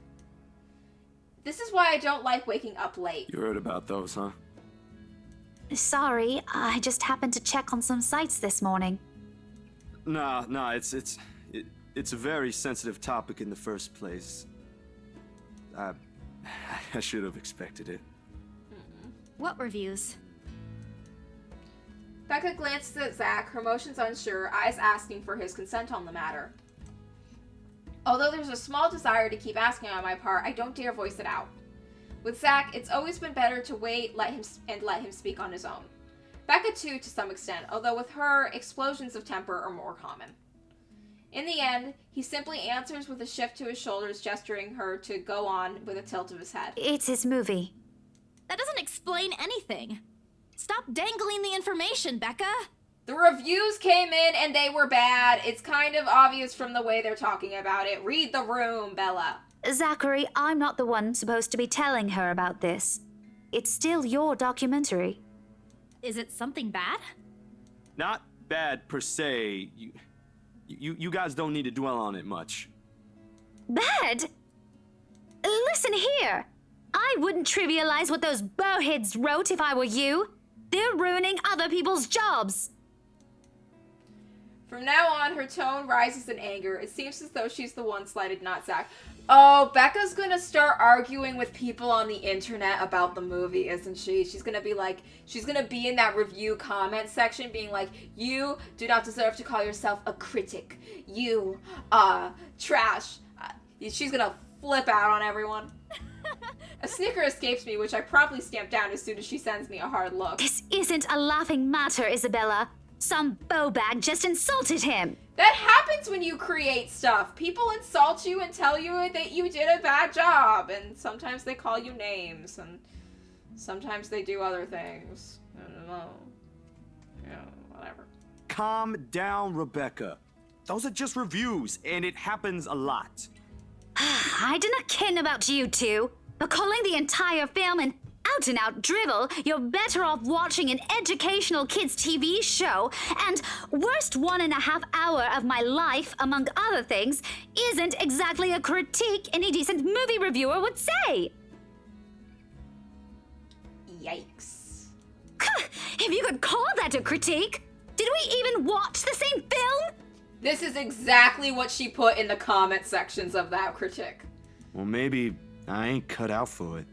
This is why I don't like waking up late. You heard about those, huh? Sorry, I just happened to check on some sites this morning. Nah, it's a very sensitive topic in the first place. I should have expected it. What reviews? Becca glances at Zach, her motions unsure, eyes asking for his consent on the matter. Although there's a small desire to keep asking on my part, I don't dare voice it out. With Zach, it's always been better to wait, let him speak on his own. Becca too, to some extent, although with her, explosions of temper are more common. In the end, he simply answers with a shift to his shoulders, gesturing her to go on with a tilt of his head. It's his movie. That doesn't explain anything. Stop dangling the information, Becca! The reviews came in and they were bad. It's kind of obvious from the way they're talking about it. Read the room, Bella. Zachary, I'm not the one supposed to be telling her about this. It's still your documentary. Is it something bad? Not bad per se. You guys don't need to dwell on it much. Bad? Listen here. I wouldn't trivialize what those bowheads wrote if I were you. They're ruining other people's jobs. From now on, her tone rises in anger. It seems as though she's the one slighted, not Zach. Oh, Becca's gonna start arguing with people on the internet about the movie, isn't she? She's gonna be in that review comment section being like, you do not deserve to call yourself a critic. You are trash. She's gonna flip out on everyone. A snicker escapes me, which I promptly stamp down as soon as she sends me a hard look. This isn't a laughing matter, Isabella. Some bowbag just insulted him. That happens when you create stuff. People insult you and tell you that you did a bad job, and sometimes they call you names, and sometimes they do other things. I don't know. Yeah, whatever. Calm down, Rebecca. Those are just reviews, and it happens a lot. I do not ken about you two, but calling the entire film an out-and-out drivel, you're better off watching an educational kids' TV show, and worst 1.5 hour of my life, among other things, isn't exactly a critique any decent movie reviewer would say. Yikes. If you could call that a critique, did we even watch the same film? This is exactly what she put in the comment sections of that critique. Well, maybe I ain't cut out for it.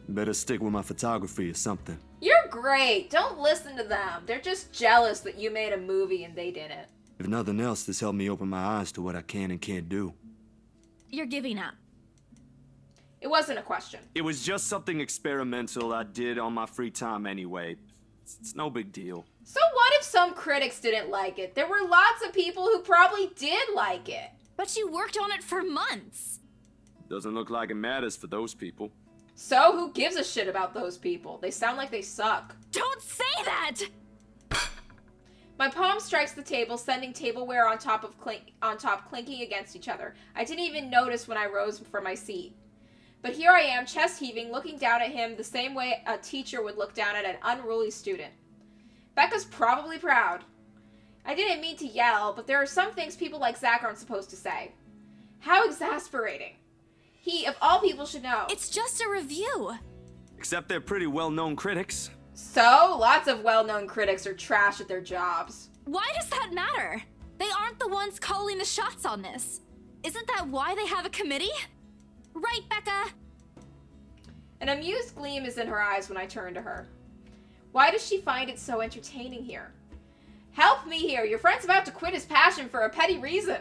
Better stick with my photography or something. You're great. Don't listen to them. They're just jealous that you made a movie and they didn't. If nothing else, this helped me open my eyes to what I can and can't do. You're giving up. It wasn't a question. It was just something experimental I did on my free time anyway. It's no big deal. So what if some critics didn't like it? There were lots of people who probably did like it. But you worked on it for months. Doesn't look like it matters for those people. So who gives a shit about those people? They sound like they suck. Don't say that! My palm strikes the table, sending tableware on top clinking against each other. I didn't even notice when I rose from my seat. But here I am, chest heaving, looking down at him the same way a teacher would look down at an unruly student. Becca's probably proud. I didn't mean to yell, but there are some things people like Zach aren't supposed to say. How exasperating. He, of all people, should know. It's just a review. Except they're pretty well-known critics. So, lots of well-known critics are trash at their jobs. Why does that matter? They aren't the ones calling the shots on this. Isn't that why they have a committee? Right, Becca? An amused gleam is in her eyes when I turn to her. Why does she find it so entertaining here? Help me here. Your friend's about to quit his passion for a petty reason.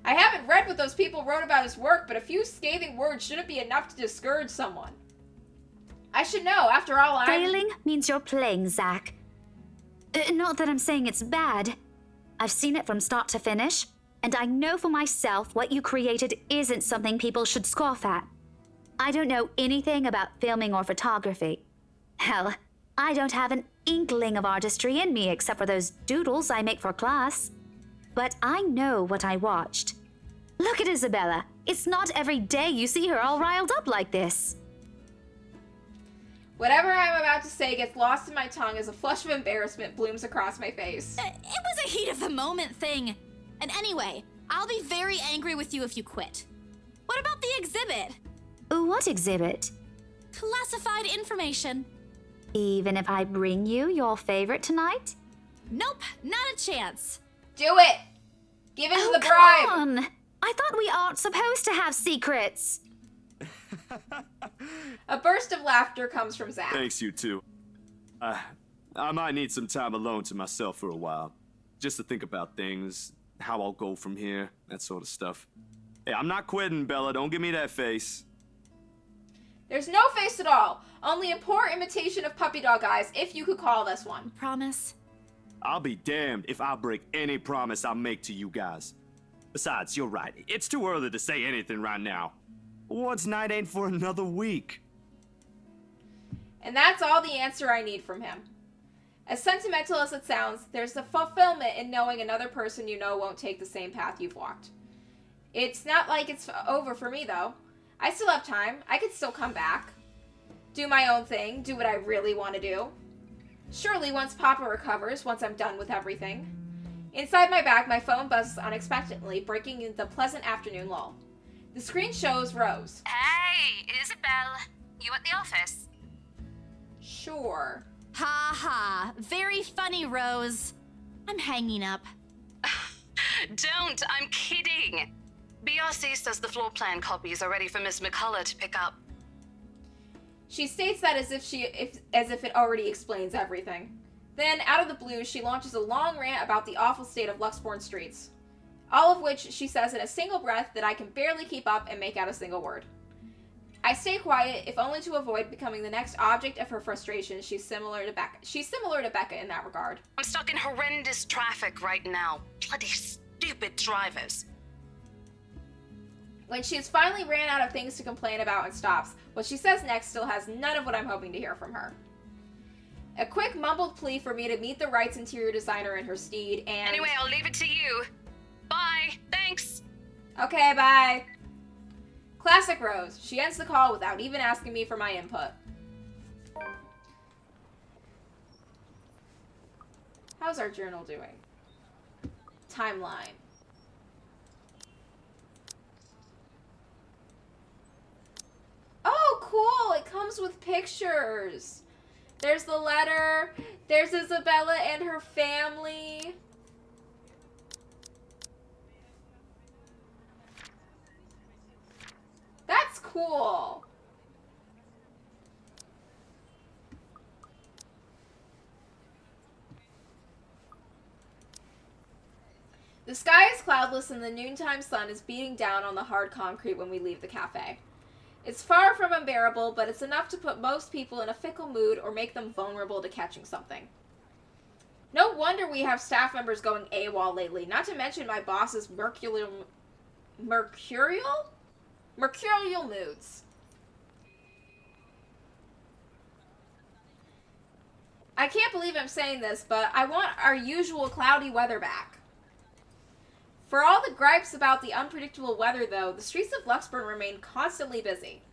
I haven't read what those people wrote about his work, but a few scathing words shouldn't be enough to discourage someone. I should know. After all, Failing means you're playing, Zach. Not that I'm saying it's bad. I've seen it from start to finish, and I know for myself what you created isn't something people should scoff at. I don't know anything about filming or photography. Hell, I don't have an inkling of artistry in me except for those doodles I make for class. But I know what I watched. Look at Isabella. It's not every day you see her all riled up like this. Whatever I'm about to say gets lost in my tongue as a flush of embarrassment blooms across my face. It was a heat of the moment thing. And anyway, I'll be very angry with you if you quit. What about the exhibit? What exhibit? Classified information. Even if I bring you your favorite tonight? Nope, not a chance. Do it! Give in to the bribe! Come on! I thought we aren't supposed to have secrets. A burst of laughter comes from Zach. Thanks, you two. I might need some time alone to myself for a while. Just to think about things, how I'll go from here, that sort of stuff. Hey, I'm not quitting, Bella. Don't give me that face. There's no face at all. Only a poor imitation of puppy dog eyes, if you could call this one. Promise? I'll be damned if I break any promise I make to you guys. Besides, you're right. It's too early to say anything right now. One's night ain't for another week. And that's all the answer I need from him. As sentimental as it sounds, there's the fulfillment in knowing another person you know won't take the same path you've walked. It's not like it's over for me, though. I still have time. I could still come back. Do my own thing. Do what I really want to do. Surely once Papa recovers, once I'm done with everything. Inside my bag, my phone buzzes unexpectedly, breaking the pleasant afternoon lull. The screen shows Rose. Hey, Isabel. You at the office? Sure. Ha ha. Very funny, Rose. I'm hanging up. Don't, I'm kidding. BRC says the floor plan copies are ready for Miss McCullough to pick up. She states that as if it already explains everything. Then, out of the blue, she launches a long rant about the awful state of Luxbourne streets. All of which she says in a single breath that I can barely keep up and make out a single word. I stay quiet, if only to avoid becoming the next object of her frustration. She's similar to Becca in that regard. I'm stuck in horrendous traffic right now. Bloody stupid drivers. When she has finally ran out of things to complain about and stops, what she says next still has none of what I'm hoping to hear from her. A quick mumbled plea for me to meet the Wright's interior designer and her steed, and... Anyway, I'll leave it to you. Bye. Thanks. Okay, bye. Classic Rose. She ends the call without even asking me for my input. How's our journal doing? Timeline. Oh, cool! It comes with pictures. There's the letter. There's Isabella and her family. That's cool. The sky is cloudless and the noontime sun is beating down on the hard concrete when we leave the cafe. It's far from unbearable, but it's enough to put most people in a fickle mood or make them vulnerable to catching something. No wonder we have staff members going AWOL lately, not to mention my boss's mercurial moods. I can't believe I'm saying this, but I want our usual cloudy weather back. For all the gripes about the unpredictable weather, though, the streets of Luxburn remain constantly busy.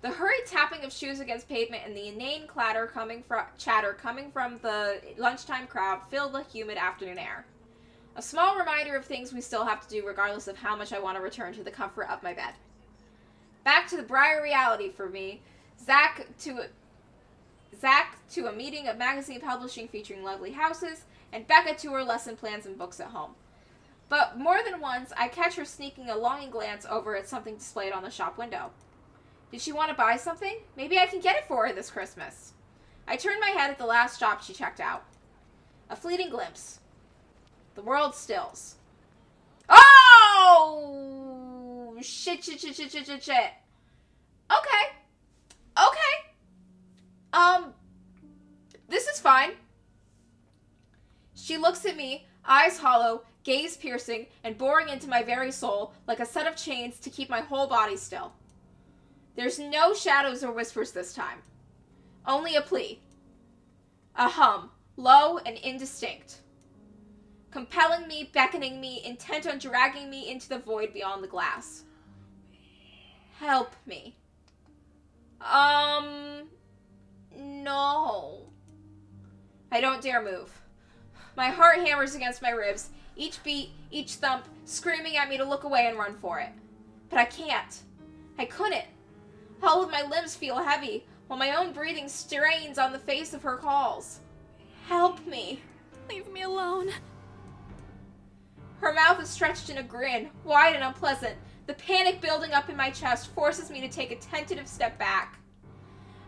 The hurried tapping of shoes against pavement and the inane chatter coming from the lunchtime crowd filled the humid afternoon air. A small reminder of things we still have to do regardless of how much I want to return to the comfort of my bed. Back to the Briar reality for me, Zach to a meeting of magazine publishing featuring lovely houses, and Becca to her lesson plans and books at home. But more than once, I catch her sneaking a longing glance over at something displayed on the shop window. Did she want to buy something? Maybe I can get it for her this Christmas. I turned my head at the last shop she checked out. A fleeting glimpse. The world stills. Oh! Shit. Okay. This is fine. She looks at me, eyes hollow, gaze piercing, and boring into my very soul like a set of chains to keep my whole body still. There's no shadows or whispers this time. Only a plea. A hum, low and indistinct. Compelling me, beckoning me, intent on dragging me into the void beyond the glass. Help me. No. I don't dare move. My heart hammers against my ribs, each beat, each thump, screaming at me to look away and run for it. But I can't. I couldn't. All of my limbs feel heavy, while my own breathing strains on the face of her calls. Help me. Leave me alone. Her mouth is stretched in a grin, wide and unpleasant. The panic building up in my chest forces me to take a tentative step back.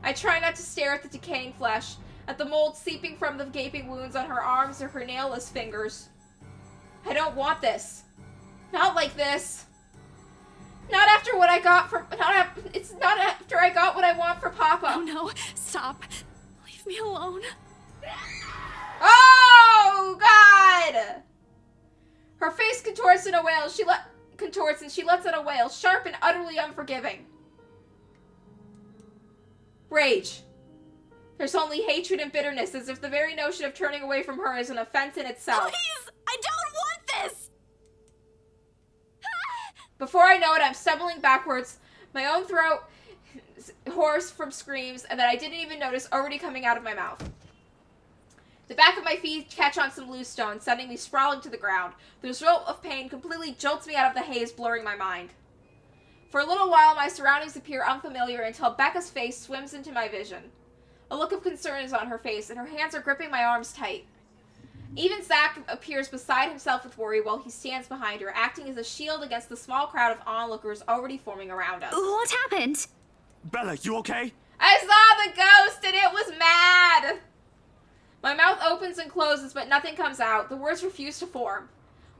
I try not to stare at the decaying flesh, at the mold seeping from the gaping wounds on her arms or her nailless fingers. I don't want this. Not like this. Not after what I got from... It's not after I got what I want for Papa. Oh no, stop. Leave me alone. Oh, God! Her face contorts in a wail. Contorts and she lets out a wail, sharp and utterly unforgiving. Rage. There's only hatred and bitterness, as if the very notion of turning away from her is an offense in itself. Please! I don't want this! Before I know it, I'm stumbling backwards, my own throat hoarse from screams that I didn't even notice already coming out of my mouth. The back of my feet catch on some loose stones, sending me sprawling to the ground. The result of pain completely jolts me out of the haze, blurring my mind. For a little while, my surroundings appear unfamiliar until Becca's face swims into my vision. A look of concern is on her face, and her hands are gripping my arms tight. Even Zach appears beside himself with worry while he stands behind her, acting as a shield against the small crowd of onlookers already forming around us. What happened? Bella, you okay? I saw the ghost and it was mad! My mouth opens and closes, but nothing comes out. The words refuse to form.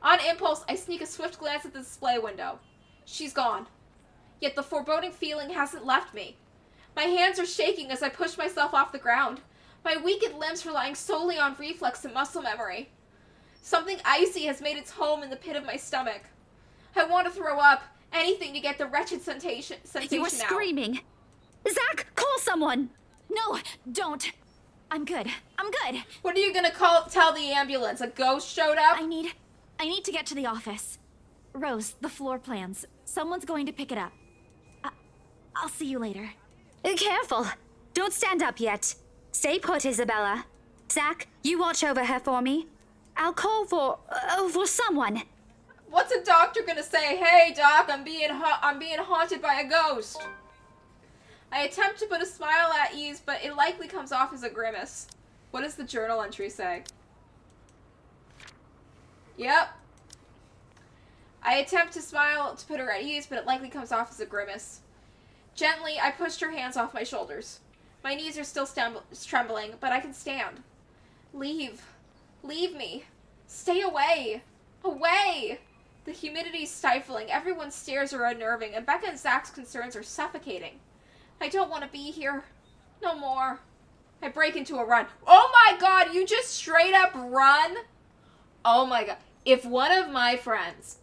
On impulse, I sneak a swift glance at the display window. She's gone. Yet the foreboding feeling hasn't left me. My hands are shaking as I push myself off the ground, my weakened limbs relying solely on reflex and muscle memory. Something icy has made its home in the pit of my stomach. I want to throw up, anything to get the wretched sensation You were out. screaming. Zach, call someone! No, don't. I'm good. I'm good. What are you gonna tell the ambulance? A ghost showed up? I need to get to the office. Rose, the floor plans. Someone's going to pick it up. I'll see you later. Careful. Don't stand up yet. Stay put, Isabella. Zach, you watch over her for me. I'll call for someone. What's a doctor gonna say? Hey, doc, I'm being haunted by a ghost. I attempt to put a smile at ease, but it likely comes off as a grimace. What does the journal entry say? Yep. I attempt to smile to put her at ease, but it likely comes off as a grimace. Gently, I pushed her hands off my shoulders. My knees are still trembling, but I can stand. Leave. Leave me. Stay away. Away! The humidity is stifling, everyone's stares are unnerving, and Becca and Zach's concerns are suffocating. I don't want to be here. No more. I break into a run. Oh my god, you just straight up run? Oh my god. If one of my friends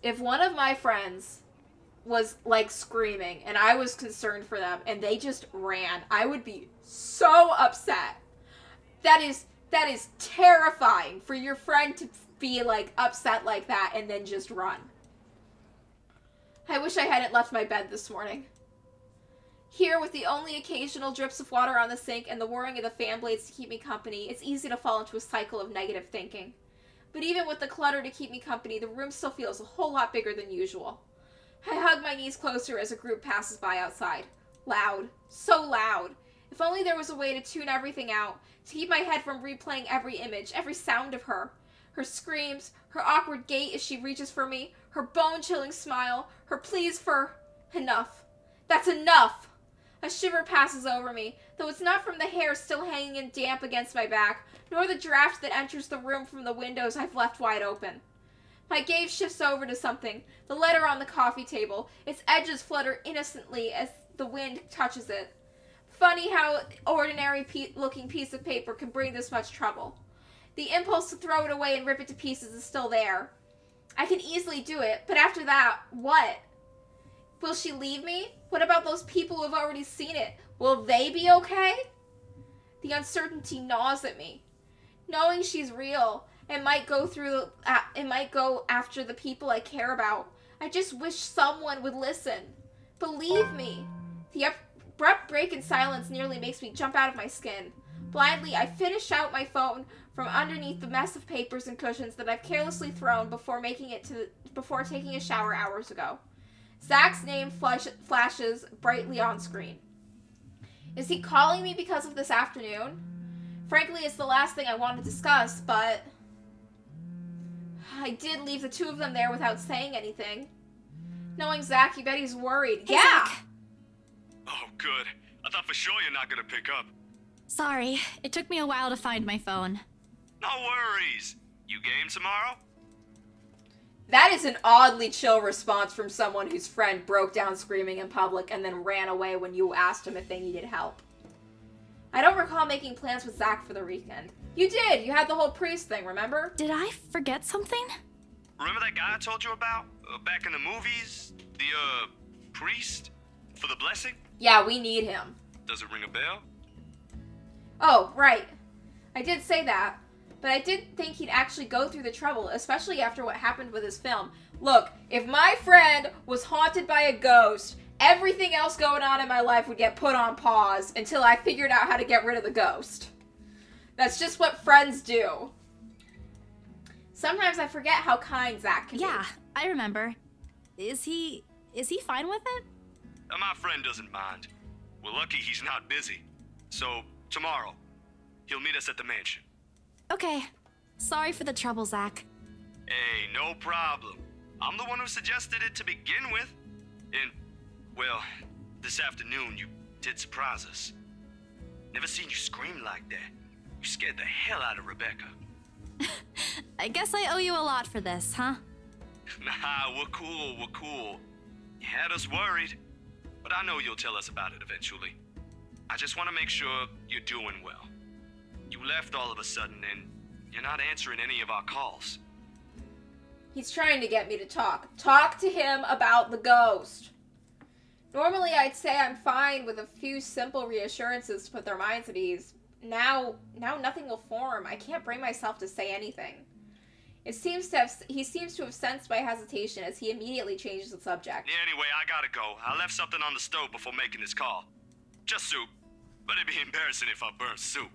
was like screaming and I was concerned for them and they just ran, I would be so upset. That is terrifying for your friend to be like upset like that and then just run. I wish I hadn't left my bed this morning. Here, with the only occasional drips of water on the sink and the whirring of the fan blades to keep me company, it's easy to fall into a cycle of negative thinking. But even with the clutter to keep me company, the room still feels a whole lot bigger than usual. I hug my knees closer as a group passes by outside. Loud. So loud. If only there was a way to tune everything out, to keep my head from replaying every image, every sound of her. Her screams, her awkward gait as she reaches for me, her bone-chilling smile, her pleas for... enough. That's enough! A shiver passes over me, though it's not from the hair still hanging in damp against my back, nor the draft that enters the room from the windows I've left wide open. My gaze shifts over to something, the letter on the coffee table. Its edges flutter innocently as the wind touches it. Funny how ordinary looking piece of paper can bring this much trouble. The impulse to throw it away and rip it to pieces is still there. I can easily do it, but after that, what? Will she leave me? What about those people who have already seen it? Will they be okay? The uncertainty gnaws at me. Knowing she's real, it might go after the people I care about. I just wish someone would listen. Believe me. The abrupt break in silence nearly makes me jump out of my skin. Blindly, I finish out my phone from underneath the mess of papers and cushions that I've carelessly thrown before taking a shower hours ago. Zach's name flashes brightly on screen. Is he calling me because of this afternoon? Frankly, it's the last thing I want to discuss, but I did leave the two of them there without saying anything. Knowing Zach, you bet he's worried. Hey, yeah! Zach. Oh, good. I thought for sure you're not gonna pick up. Sorry, it took me a while to find my phone. No worries. You game tomorrow? That is an oddly chill response from someone whose friend broke down screaming in public and then ran away when you asked him if they needed help. I don't recall making plans with Zach for the weekend. You did! You had the whole priest thing, remember? Did I forget something? Remember that guy I told you about? Back in the movies? The, priest? For the blessing? Yeah, we need him. Does it ring a bell? Oh, right. I did say that. But I didn't think he'd actually go through the trouble, especially after what happened with his film. Look, if my friend was haunted by a ghost, everything else going on in my life would get put on pause until I figured out how to get rid of the ghost. That's just what friends do. Sometimes I forget how kind Zach can be. Yeah, I remember. Is he fine with it? My friend doesn't mind. We're lucky he's not busy. So, tomorrow, he'll meet us at the mansion. Okay. Sorry for the trouble, Zach. Hey, no problem. I'm the one who suggested it to begin with. And, well, this afternoon you did surprise us. Never seen you scream like that. You scared the hell out of Rebecca. I guess I owe you a lot for this, huh? Nah, we're cool. You had us worried. But I know you'll tell us about it eventually. I just want to make sure you're doing well. You left all of a sudden and you're not answering any of our calls. He's trying to get me to talk. Talk to him about the ghost. Normally I'd say I'm fine with a few simple reassurances to put their minds at ease. Now nothing will form. I can't bring myself to say anything. He seems to have sensed my hesitation as he immediately changes the subject. Yeah, anyway, I gotta go. I left something on the stove before making this call. Just soup. But it'd be embarrassing if I burned soup.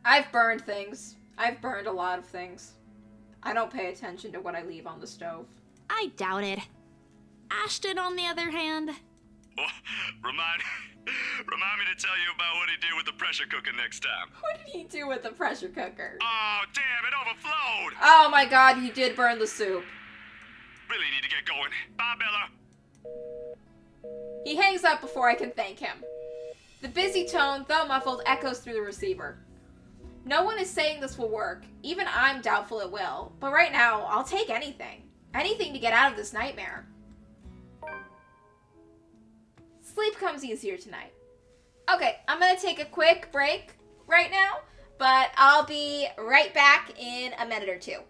I've burned things. I've burned a lot of things. I don't pay attention to what I leave on the stove. I doubt it. Ashton, on the other hand... Oh, remind me to tell you about what he did with the pressure cooker next time. What did he do with the pressure cooker? Oh, damn, it overflowed! Oh my god, he did burn the soup. Really need to get going. Bye, Bella. He hangs up before I can thank him. The busy tone, though muffled, echoes through the receiver. No one is saying this will work. Even I'm doubtful it will. But right now, I'll take anything. Anything to get out of this nightmare. Sleep comes easier tonight. Okay, I'm gonna take a quick break right now, but I'll be right back in a minute or two.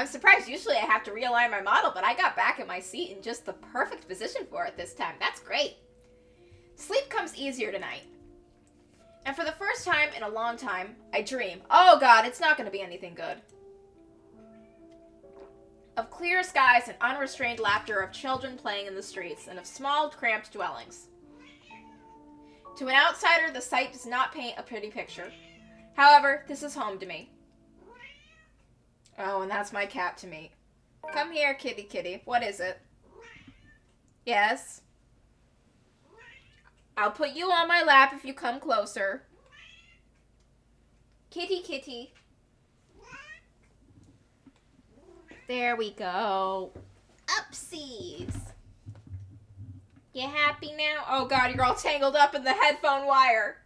I'm surprised. Usually I have to realign my model, but I got back in my seat in just the perfect position for it this time. That's great. Sleep comes easier tonight. And for the first time in a long time, I dream. Oh god, it's not going to be anything good. Of clear skies and unrestrained laughter of children playing in the streets, and of small, cramped dwellings. To an outsider, the sight does not paint a pretty picture. However, this is home to me. Oh, and that's my cat to me. Come here, kitty kitty. What is it? Yes? I'll put you on my lap if you come closer. Kitty kitty. There we go. Upsies. You happy now? Oh god, you're all tangled up in the headphone wire.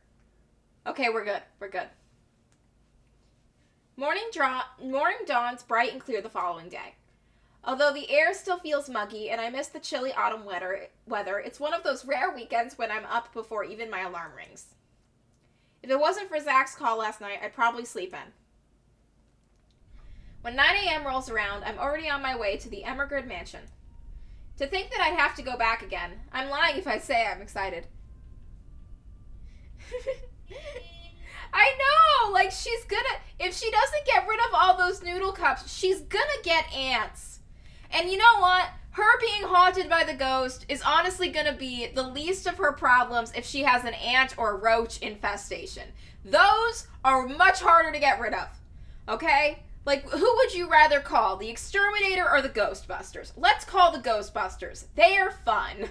Okay, we're good. We're good. Morning dawns bright and clear the following day. Although the air still feels muggy and I miss the chilly autumn weather, it's one of those rare weekends when I'm up before even my alarm rings. If it wasn't for Zach's call last night, I'd probably sleep in. When 9 a.m. rolls around, I'm already on my way to the Emmergrid mansion. To think that I'd have to go back again, I'm lying if I say I'm excited. I know! Like, she's gonna... If she doesn't get rid of all those noodle cups, she's gonna get ants. And you know what? Her being haunted by the ghost is honestly gonna be the least of her problems if she has an ant or roach infestation. Those are much harder to get rid of. Okay? Like, who would you rather call? The Exterminator or the Ghostbusters? Let's call the Ghostbusters. They are fun.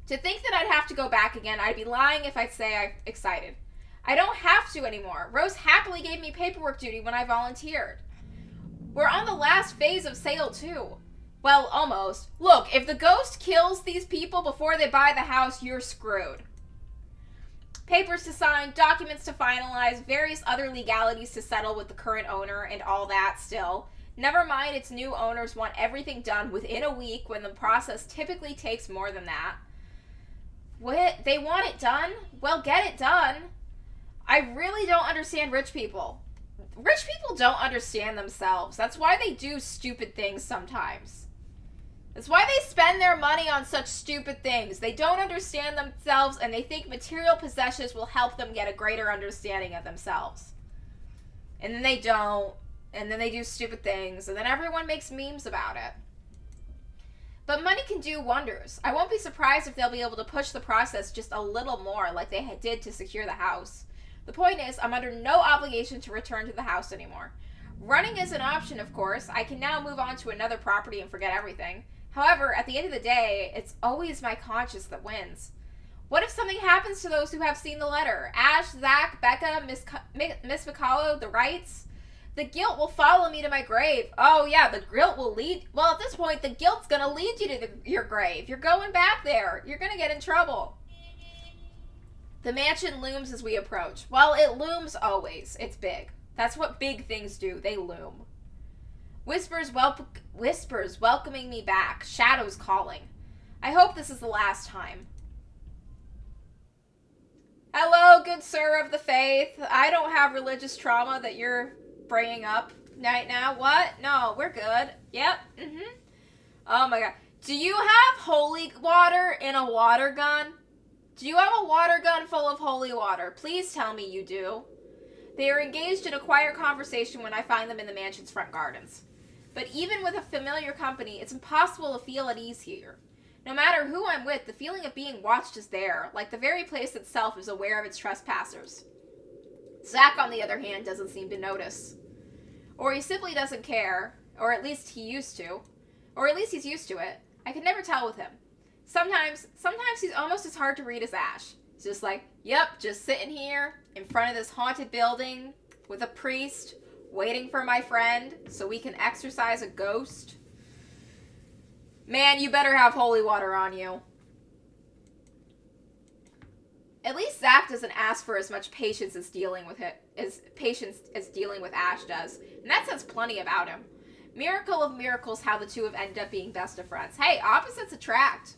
To think that I'd have to go back again, I'd be lying if I'd say I'm excited. I don't have to anymore. Rose happily gave me paperwork duty when I volunteered. We're on the last phase of sale, too. Well, almost. Look, if the ghost kills these people before they buy the house, you're screwed. Papers to sign, documents to finalize, various other legalities to settle with the current owner, and all that still. Never mind its new owners want everything done within a week when the process typically takes more than that. What? They want it done? Well, get it done. I really don't understand rich people. Rich people don't understand themselves. That's why they do stupid things sometimes. That's why they spend their money on such stupid things. They don't understand themselves and they think material possessions will help them get a greater understanding of themselves. And then they don't. And then they do stupid things. And then everyone makes memes about it. But money can do wonders. I won't be surprised if they'll be able to push the process just a little more like they did to secure the house. The point is, I'm under no obligation to return to the house anymore. Running is an option, of course. I can now move on to another property and forget everything. However, at the end of the day, it's always my conscience that wins. What if something happens to those who have seen the letter? Ash, Zach, Becca, Miss Micalo, the Wrights? The guilt will follow me to my grave. Oh yeah, the guilt will lead... Well, at this point, the guilt's gonna lead you to your grave. You're going back there. You're gonna get in trouble. The mansion looms as we approach. Well, it looms always. It's big. That's what big things do. They loom. Whispers welcoming me back. Shadows calling. I hope this is the last time. Hello, good sir of the faith. I don't have religious trauma that you're bringing up right now. What? No, we're good. Yep. Oh my god. Do you have holy water in a water gun? Do you have a water gun full of holy water? Please tell me you do. They are engaged in a quiet conversation when I find them in the mansion's front gardens. But even with a familiar company, it's impossible to feel at ease here. No matter who I'm with, the feeling of being watched is there, like the very place itself is aware of its trespassers. Zach, on the other hand, doesn't seem to notice. Or he simply doesn't care, or at least he used to. Or at least he's used to it. I can never tell with him. Sometimes he's almost as hard to read as Ash. He's just like, yep, just sitting here in front of this haunted building with a priest, waiting for my friend so we can exorcise a ghost. Man, you better have holy water on you. At least Zach doesn't ask for as much patience as dealing with Ash does. And that says plenty about him. Miracle of miracles how the two have ended up being best of friends. Hey, opposites attract.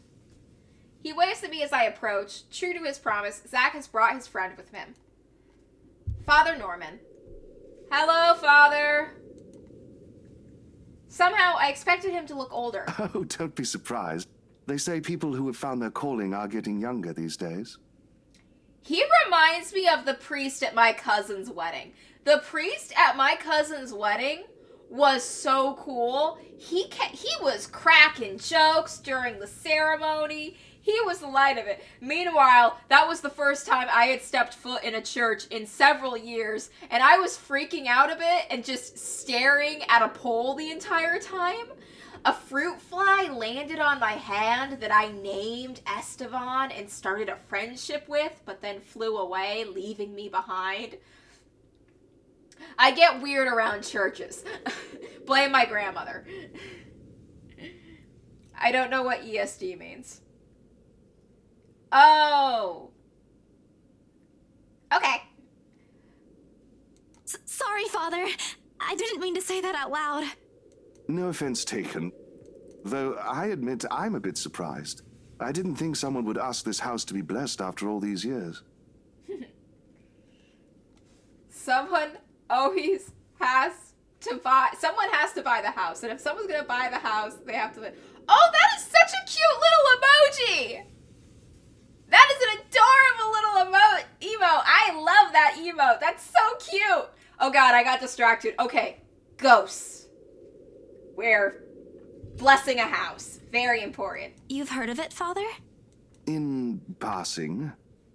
He waves at me as I approach. True to his promise, Zach has brought his friend with him. Father Norman. Hello, Father. Somehow, I expected him to look older. Oh, don't be surprised. They say people who have found their calling are getting younger these days. He reminds me of the priest at my cousin's wedding. The priest at my cousin's wedding was so cool. He was cracking jokes during the ceremony. He was the light of it. Meanwhile, that was the first time I had stepped foot in a church in several years, and I was freaking out a bit and just staring at a pole the entire time. A fruit fly landed on my hand that I named Esteban and started a friendship with, but then flew away, leaving me behind. I get weird around churches. Blame my grandmother. I don't know what ESD means. Oh. Okay. Sorry, Father. I didn't mean to say that out loud. No offense taken. Though I admit I'm a bit surprised. I didn't think someone would ask this house to be blessed after all these years. Someone always has to buy... Someone has to buy the house. And if someone's going to buy the house, they have to... Oh, that is such a cute little emoji! That is an adorable little emote. I love that emote. That's so cute. Oh god, I got distracted. Okay, ghosts. We're blessing a house. Very important. You've heard of it, Father? In passing,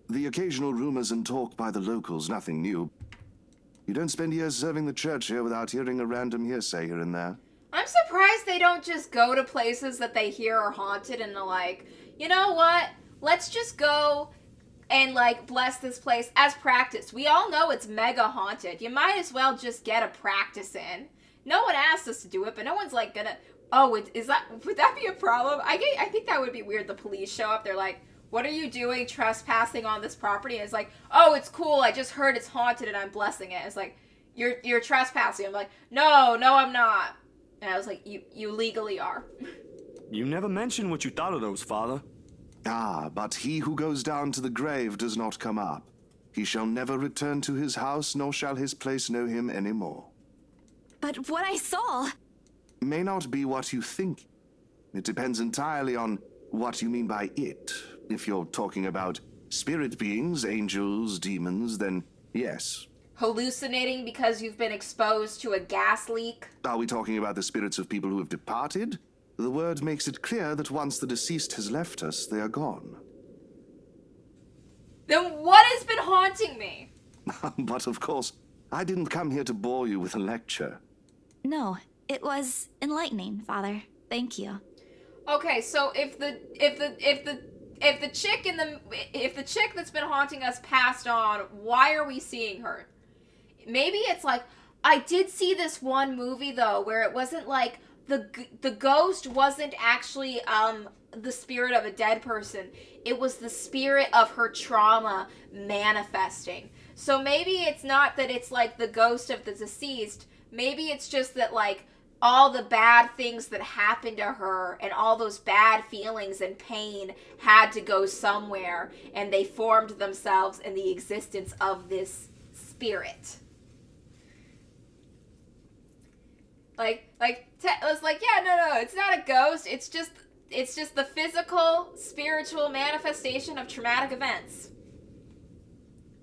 the occasional rumors and talk by the locals, nothing new. You don't spend years serving the church here without hearing a random hearsay here and there. I'm surprised they don't just go to places that they hear are haunted and they're like, you know what? Let's just go and, like, bless this place as practice. We all know it's mega haunted. You might as well just get a practice in. No one asked us to do it, but no one's, like, gonna... Oh, would that be a problem? I think that would be weird. The police show up. They're like, what are you doing trespassing on this property? And it's like, oh, it's cool. I just heard it's haunted and I'm blessing it. It's like, you're trespassing. I'm like, no, I'm not. And I was like, you legally are. You never mentioned what you thought of those, Father. Ah, but he who goes down to the grave does not come up. He shall never return to his house, nor shall his place know him any more. But what I saw... May not be what you think. It depends entirely on what you mean by it. If you're talking about spirit beings, angels, demons, then yes. Hallucinating because you've been exposed to a gas leak? Are we talking about the spirits of people who have departed? The word makes it clear that once the deceased has left us, they are gone. Then what has been haunting me? But of course, I didn't come here to bore you with a lecture. No, it was enlightening, Father. Thank you. Okay, so if the chick that's been haunting us passed on, why are we seeing her? Maybe it's like, I did see this one movie though where it wasn't like the ghost wasn't actually the spirit of a dead person. It was the spirit of her trauma manifesting. So maybe it's not that it's like the ghost of the deceased. Maybe it's just that like all the bad things that happened to her and all those bad feelings and pain had to go somewhere, and they formed themselves in the existence of this spirit. It's like, yeah, no, it's not a ghost. It's just the physical, spiritual manifestation of traumatic events.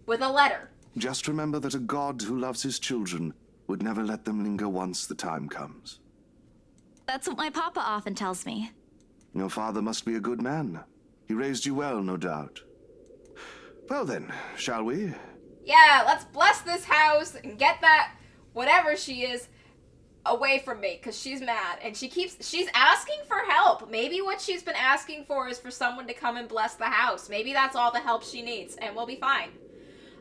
With a letter. Just remember that a God who loves his children would never let them linger once the time comes. That's what my papa often tells me. Your father must be a good man. He raised you well, no doubt. Well then, shall we? Yeah, let's bless this house and get that, whatever she is, away from me, because she's mad. And she's asking for help. Maybe what she's been asking for is for someone to come and bless the house. Maybe that's all the help she needs, and we'll be fine.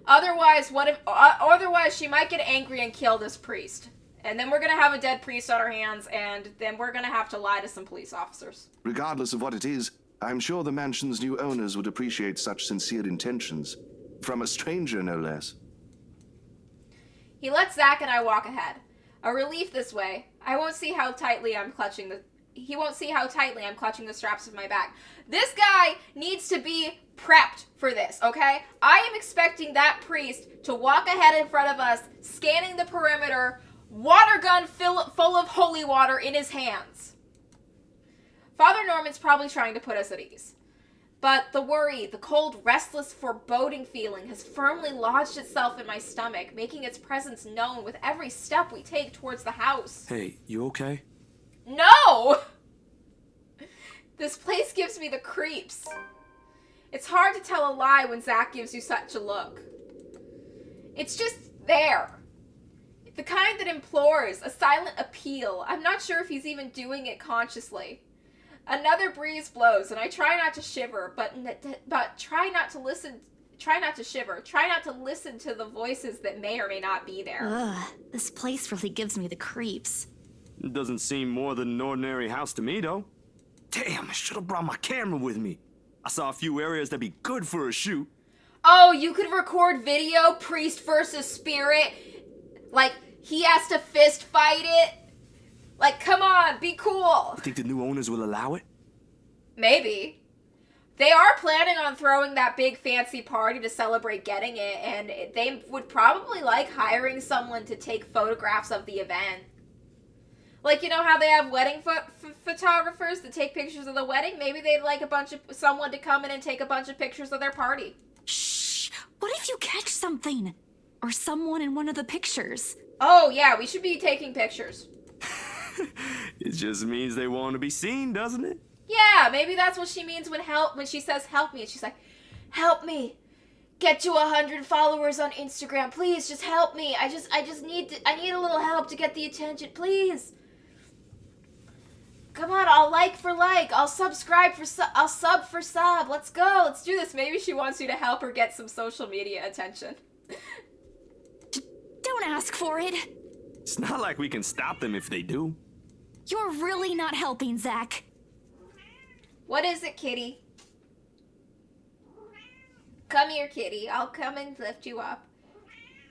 Otherwise, otherwise she might get angry and kill this priest. And then we're gonna have a dead priest on our hands, and then we're gonna have to lie to some police officers. Regardless of what it is, I'm sure the mansion's new owners would appreciate such sincere intentions. From a stranger, no less. He lets Zach and I walk ahead. A relief this way. He won't see how tightly I'm clutching the straps of my back. This guy needs to be prepped for this, okay? I am expecting that priest to walk ahead in front of us, scanning the perimeter, water gun full of holy water in his hands. Father Norman's probably trying to put us at ease. But the worry, the cold, restless, foreboding feeling has firmly lodged itself in my stomach, making its presence known with every step we take towards the house. Hey, you okay? No! This place gives me the creeps. It's hard to tell a lie when Zach gives you such a look. It's just there. The kind that implores, a silent appeal. I'm not sure if he's even doing it consciously. Another breeze blows, and I try not to shiver, but try not to listen. Try not to shiver. Try not to listen to the voices that may or may not be there. Ugh, this place really gives me the creeps. It doesn't seem more than an ordinary house to me, though. Damn, I should have brought my camera with me. I saw a few areas that'd be good for a shoot. Oh, you could record video, priest versus spirit. Like, he has to fist fight it? Like, come on, be cool. You think the new owners will allow it? Maybe. They are planning on throwing that big fancy party to celebrate getting it, and they would probably like hiring someone to take photographs of the event. Like, you know how they have wedding photographers to take pictures of the wedding? Maybe they'd like someone to come in and take a bunch of pictures of their party. Shh! What if you catch something? Or someone in one of the pictures? Oh, yeah, we should be taking pictures. It just means they want to be seen, doesn't it? Yeah, maybe that's what she means when she says help me. And she's like, help me. Get to 100 followers on Instagram. Please, just help me. I need a little help to get the attention. Please. Come on, I'll like for like. I'll subscribe for sub. I'll sub for sub. Let's go. Let's do this. Maybe she wants you to help her get some social media attention. Don't ask for it. It's not like we can stop them if they do. You're really not helping, Zach. What is it, kitty? Come here, kitty. I'll come and lift you up.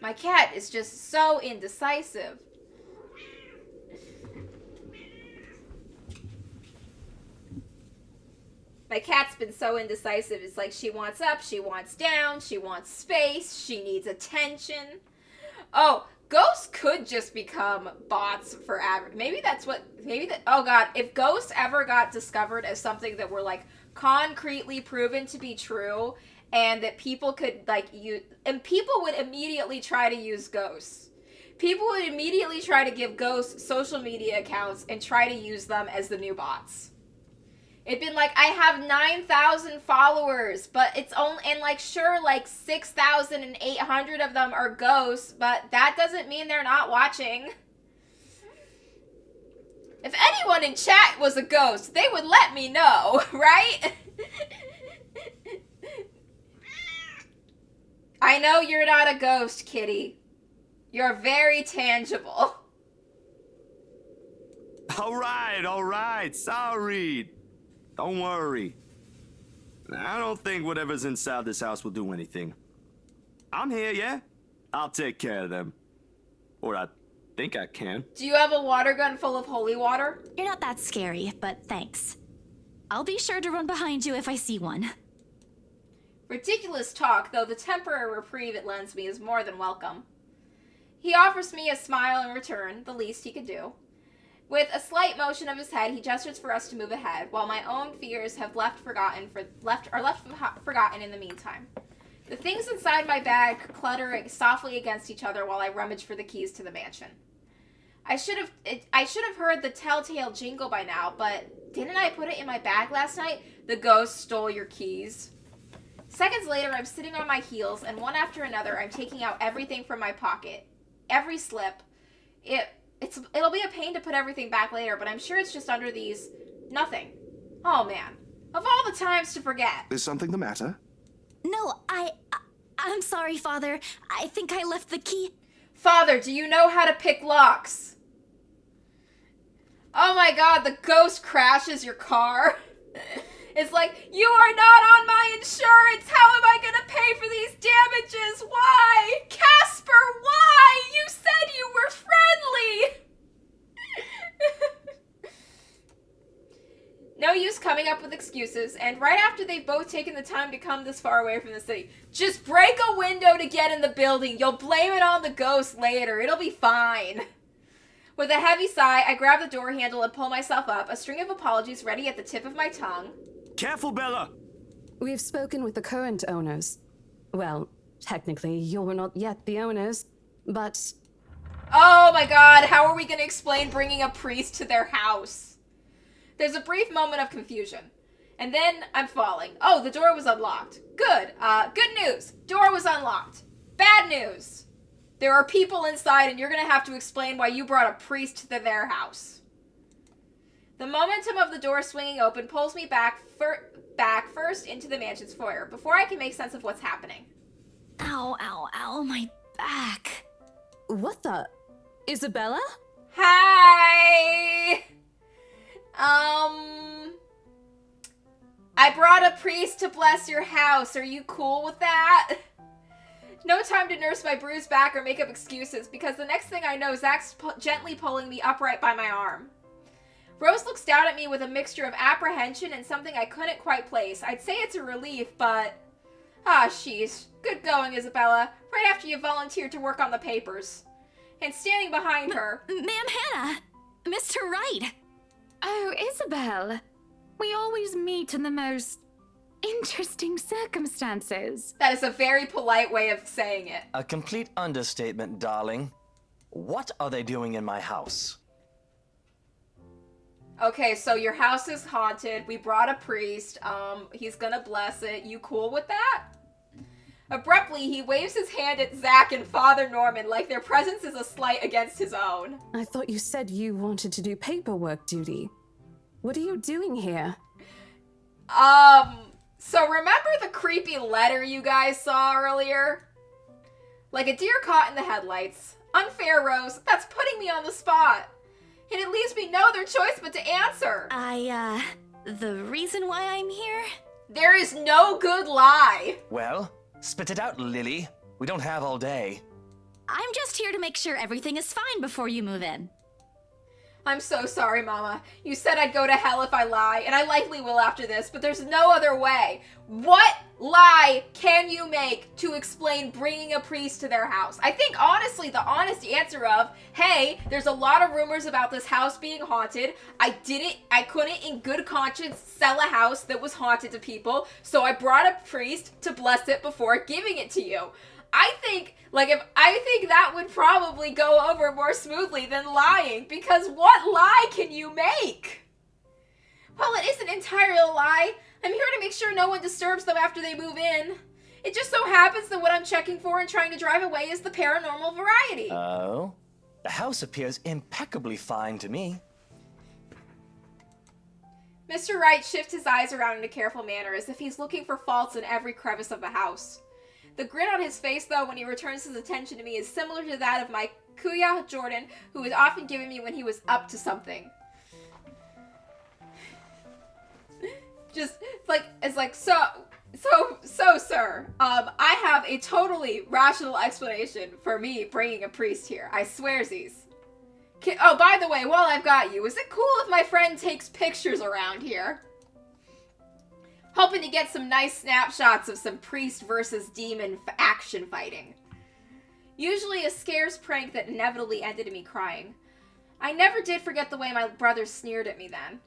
My cat is just so indecisive. My cat's been so indecisive. It's like she wants up, she wants down, she wants space, she needs attention. Oh, ghosts could just become bots for maybe that's what, oh god, if ghosts ever got discovered as something that were like concretely proven to be true and that people could like use, and people would immediately try to use ghosts. People would immediately try to give ghosts social media accounts and try to use them as the new bots. It'd been like, I have 9,000 followers, but it's only, and like, sure, like 6,800 of them are ghosts, but that doesn't mean they're not watching. If anyone in chat was a ghost, they would let me know, right? I know you're not a ghost, kitty. You're very tangible. All right, sorry. Don't worry. I don't think whatever's inside this house will do anything. I'm here, yeah? I'll take care of them. Or I think I can. Do you have a water gun full of holy water? You're not that scary, but thanks. I'll be sure to run behind you if I see one. Ridiculous talk, though the temporary reprieve it lends me is more than welcome. He offers me a smile in return, the least he could do. With a slight motion of his head, he gestures for us to move ahead, while my own fears have left forgotten in the meantime. The things inside my bag clutter softly against each other while I rummage for the keys to the mansion. I should have heard the telltale jingle by now, but didn't I put it in my bag last night? The ghost stole your keys. Seconds later, I'm sitting on my heels, and one after another, I'm taking out everything from my pocket. Every slip. It'll be a pain to put everything back later, but I'm sure it's just under these. Nothing. Oh man. Of all the times to forget. Is something the matter? No, I'm sorry, Father. I think I left the key. Father, do you know how to pick locks? Oh my god, the ghost crashes your car. It's like, you are not on my insurance! How am I gonna pay for these damages? Why? Casper, why? You said you were friendly! No use coming up with excuses, and right after they've both taken the time to come this far away from the city, just break a window to get in the building. You'll blame it on the ghost later. It'll be fine. With a heavy sigh, I grab the door handle and pull myself up, a string of apologies ready at the tip of my tongue. Careful, Bella! We've spoken with the current owners. Well, technically, you're not yet the owners, but... Oh my god, how are we going to explain bringing a priest to their house? There's a brief moment of confusion. And then I'm falling. Oh, the door was unlocked. Good. Good news. Door was unlocked. Bad news. There are people inside and you're going to have to explain why you brought a priest to their house. The momentum of the door swinging open pulls me back first into the mansion's foyer before I can make sense of what's happening. Ow, ow, ow, my back. What the? Isabella? Hi! I brought a priest to bless your house. Are you cool with that? No time to nurse my bruised back or make up excuses, because the next thing I know, Zach's gently pulling me upright by my arm. Rose looks down at me with a mixture of apprehension and something I couldn't quite place. I'd say it's a relief, but... Ah, sheesh. Good going, Isabella. Right after you volunteered to work on the papers. And standing behind her... Ma'am Hannah! Mr. Wright! Oh, Isabel. We always meet in the most interesting circumstances. That is a very polite way of saying it. A complete understatement, darling. What are they doing in my house? Okay, so your house is haunted. We brought a priest. He's gonna bless it. You cool with that? Abruptly, he waves his hand at Zach and Father Norman like their presence is a slight against his own. I thought you said you wanted to do paperwork duty. What are you doing here? So remember the creepy letter you guys saw earlier? Like a deer caught in the headlights. Unfair, Rose. That's putting me on the spot. And it leaves me no other choice but to answer. The reason why I'm here? There is no good lie. Well, spit it out, Lily. We don't have all day. I'm just here to make sure everything is fine before you move in. I'm so sorry, Mama. You said I'd go to hell if I lie, and I likely will after this, but there's no other way. What lie can you make to explain bringing a priest to their house? I think, honestly, the honest answer of, hey, there's a lot of rumors about this house being haunted. I couldn't in good conscience sell a house that was haunted to people, so I brought a priest to bless it before giving it to you. I think that would probably go over more smoothly than lying, because what lie can you make? Well, it isn't entirely a lie. I'm here to make sure no one disturbs them after they move in. It just so happens that what I'm checking for and trying to drive away is the paranormal variety. Oh? The house appears impeccably fine to me. Mr. Wright shifts his eyes around in a careful manner, as if he's looking for faults in every crevice of the house. The grin on his face, though, when he returns his attention to me is similar to that of my kuya Jordan, who was often given me when he was up to something. So, sir, I have a totally rational explanation for me bringing a priest here. I swearsies. Oh, by the way, while I've got you, is it cool if my friend takes pictures around here? Hoping to get some nice snapshots of some priest versus demon action fighting. Usually a scarce prank that inevitably ended in me crying. I never did forget the way my brother sneered at me then.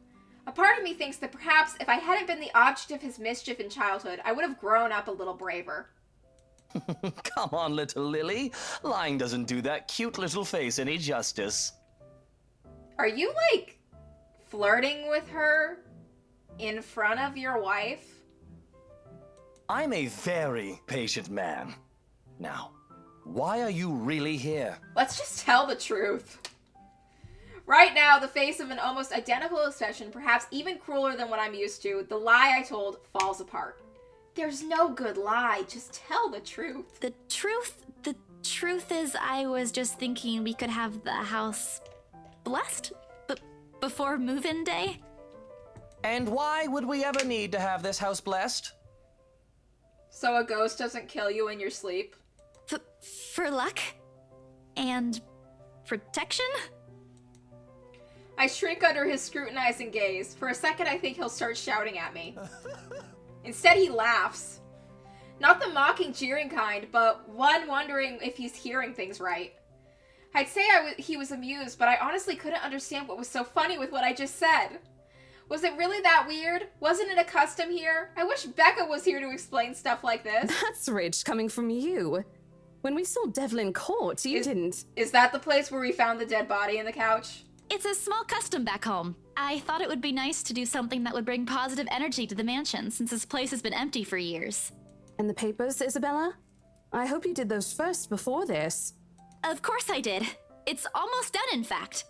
A part of me thinks that perhaps if I hadn't been the object of his mischief in childhood, I would have grown up a little braver. Come on, little Lily. Lying doesn't do that cute little face any justice. Are you, flirting with her in front of your wife? I'm a very patient man. Now, why are you really here? Let's just tell the truth. Right now, the face of an almost identical obsession, perhaps even crueler than what I'm used to, the lie I told falls apart. There's no good lie, just tell the truth. The truth is I was just thinking we could have the house blessed before move-in day. And why would we ever need to have this house blessed? So a ghost doesn't kill you in your sleep? For luck? And protection? I shrink under his scrutinizing gaze. For a second, I think he'll start shouting at me. Instead, he laughs. Not the mocking, jeering kind, but one wondering if he's hearing things right. I'd say he was amused, but I honestly couldn't understand what was so funny with what I just said. Was it really that weird? Wasn't it a custom here? I wish Becca was here to explain stuff like this. That's rich coming from you. When we saw Devlin Court, you didn't... Is that the place where we found the dead body in the couch? It's a small custom back home. I thought it would be nice to do something that would bring positive energy to the mansion, since this place has been empty for years. And the papers, Isabella? I hope you did those first before this. Of course I did. It's almost done, in fact.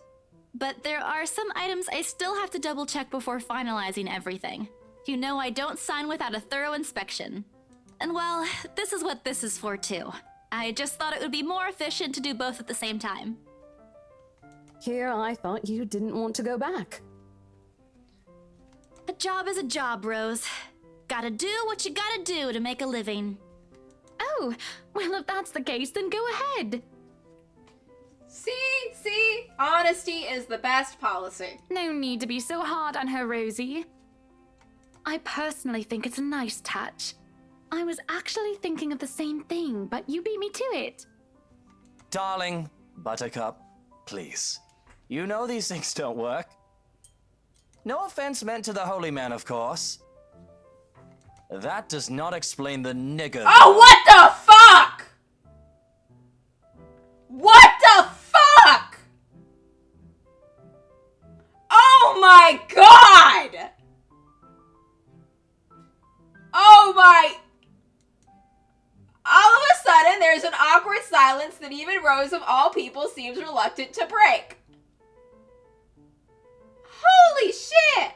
But there are some items I still have to double-check before finalizing everything. You know I don't sign without a thorough inspection. And well, this is what this is for, too. I just thought it would be more efficient to do both at the same time. Here, I thought you didn't want to go back. A job is a job, Rose. Gotta do what you gotta do to make a living. Oh, Oh, well, if that's the case, then go ahead. See? Honesty is the best policy. No need to be so hard on her, Rosie. I personally think it's a nice touch. I was actually thinking of the same thing, but you beat me to it. Darling, Buttercup, please. You know these things don't work. No offense meant to the holy man, of course. That does not explain the nigger. Oh, what the fuck? What the fuck? Oh my god! Oh my... All of a sudden, there's an awkward silence that even Rose, of all people, seems reluctant to break. Holy shit!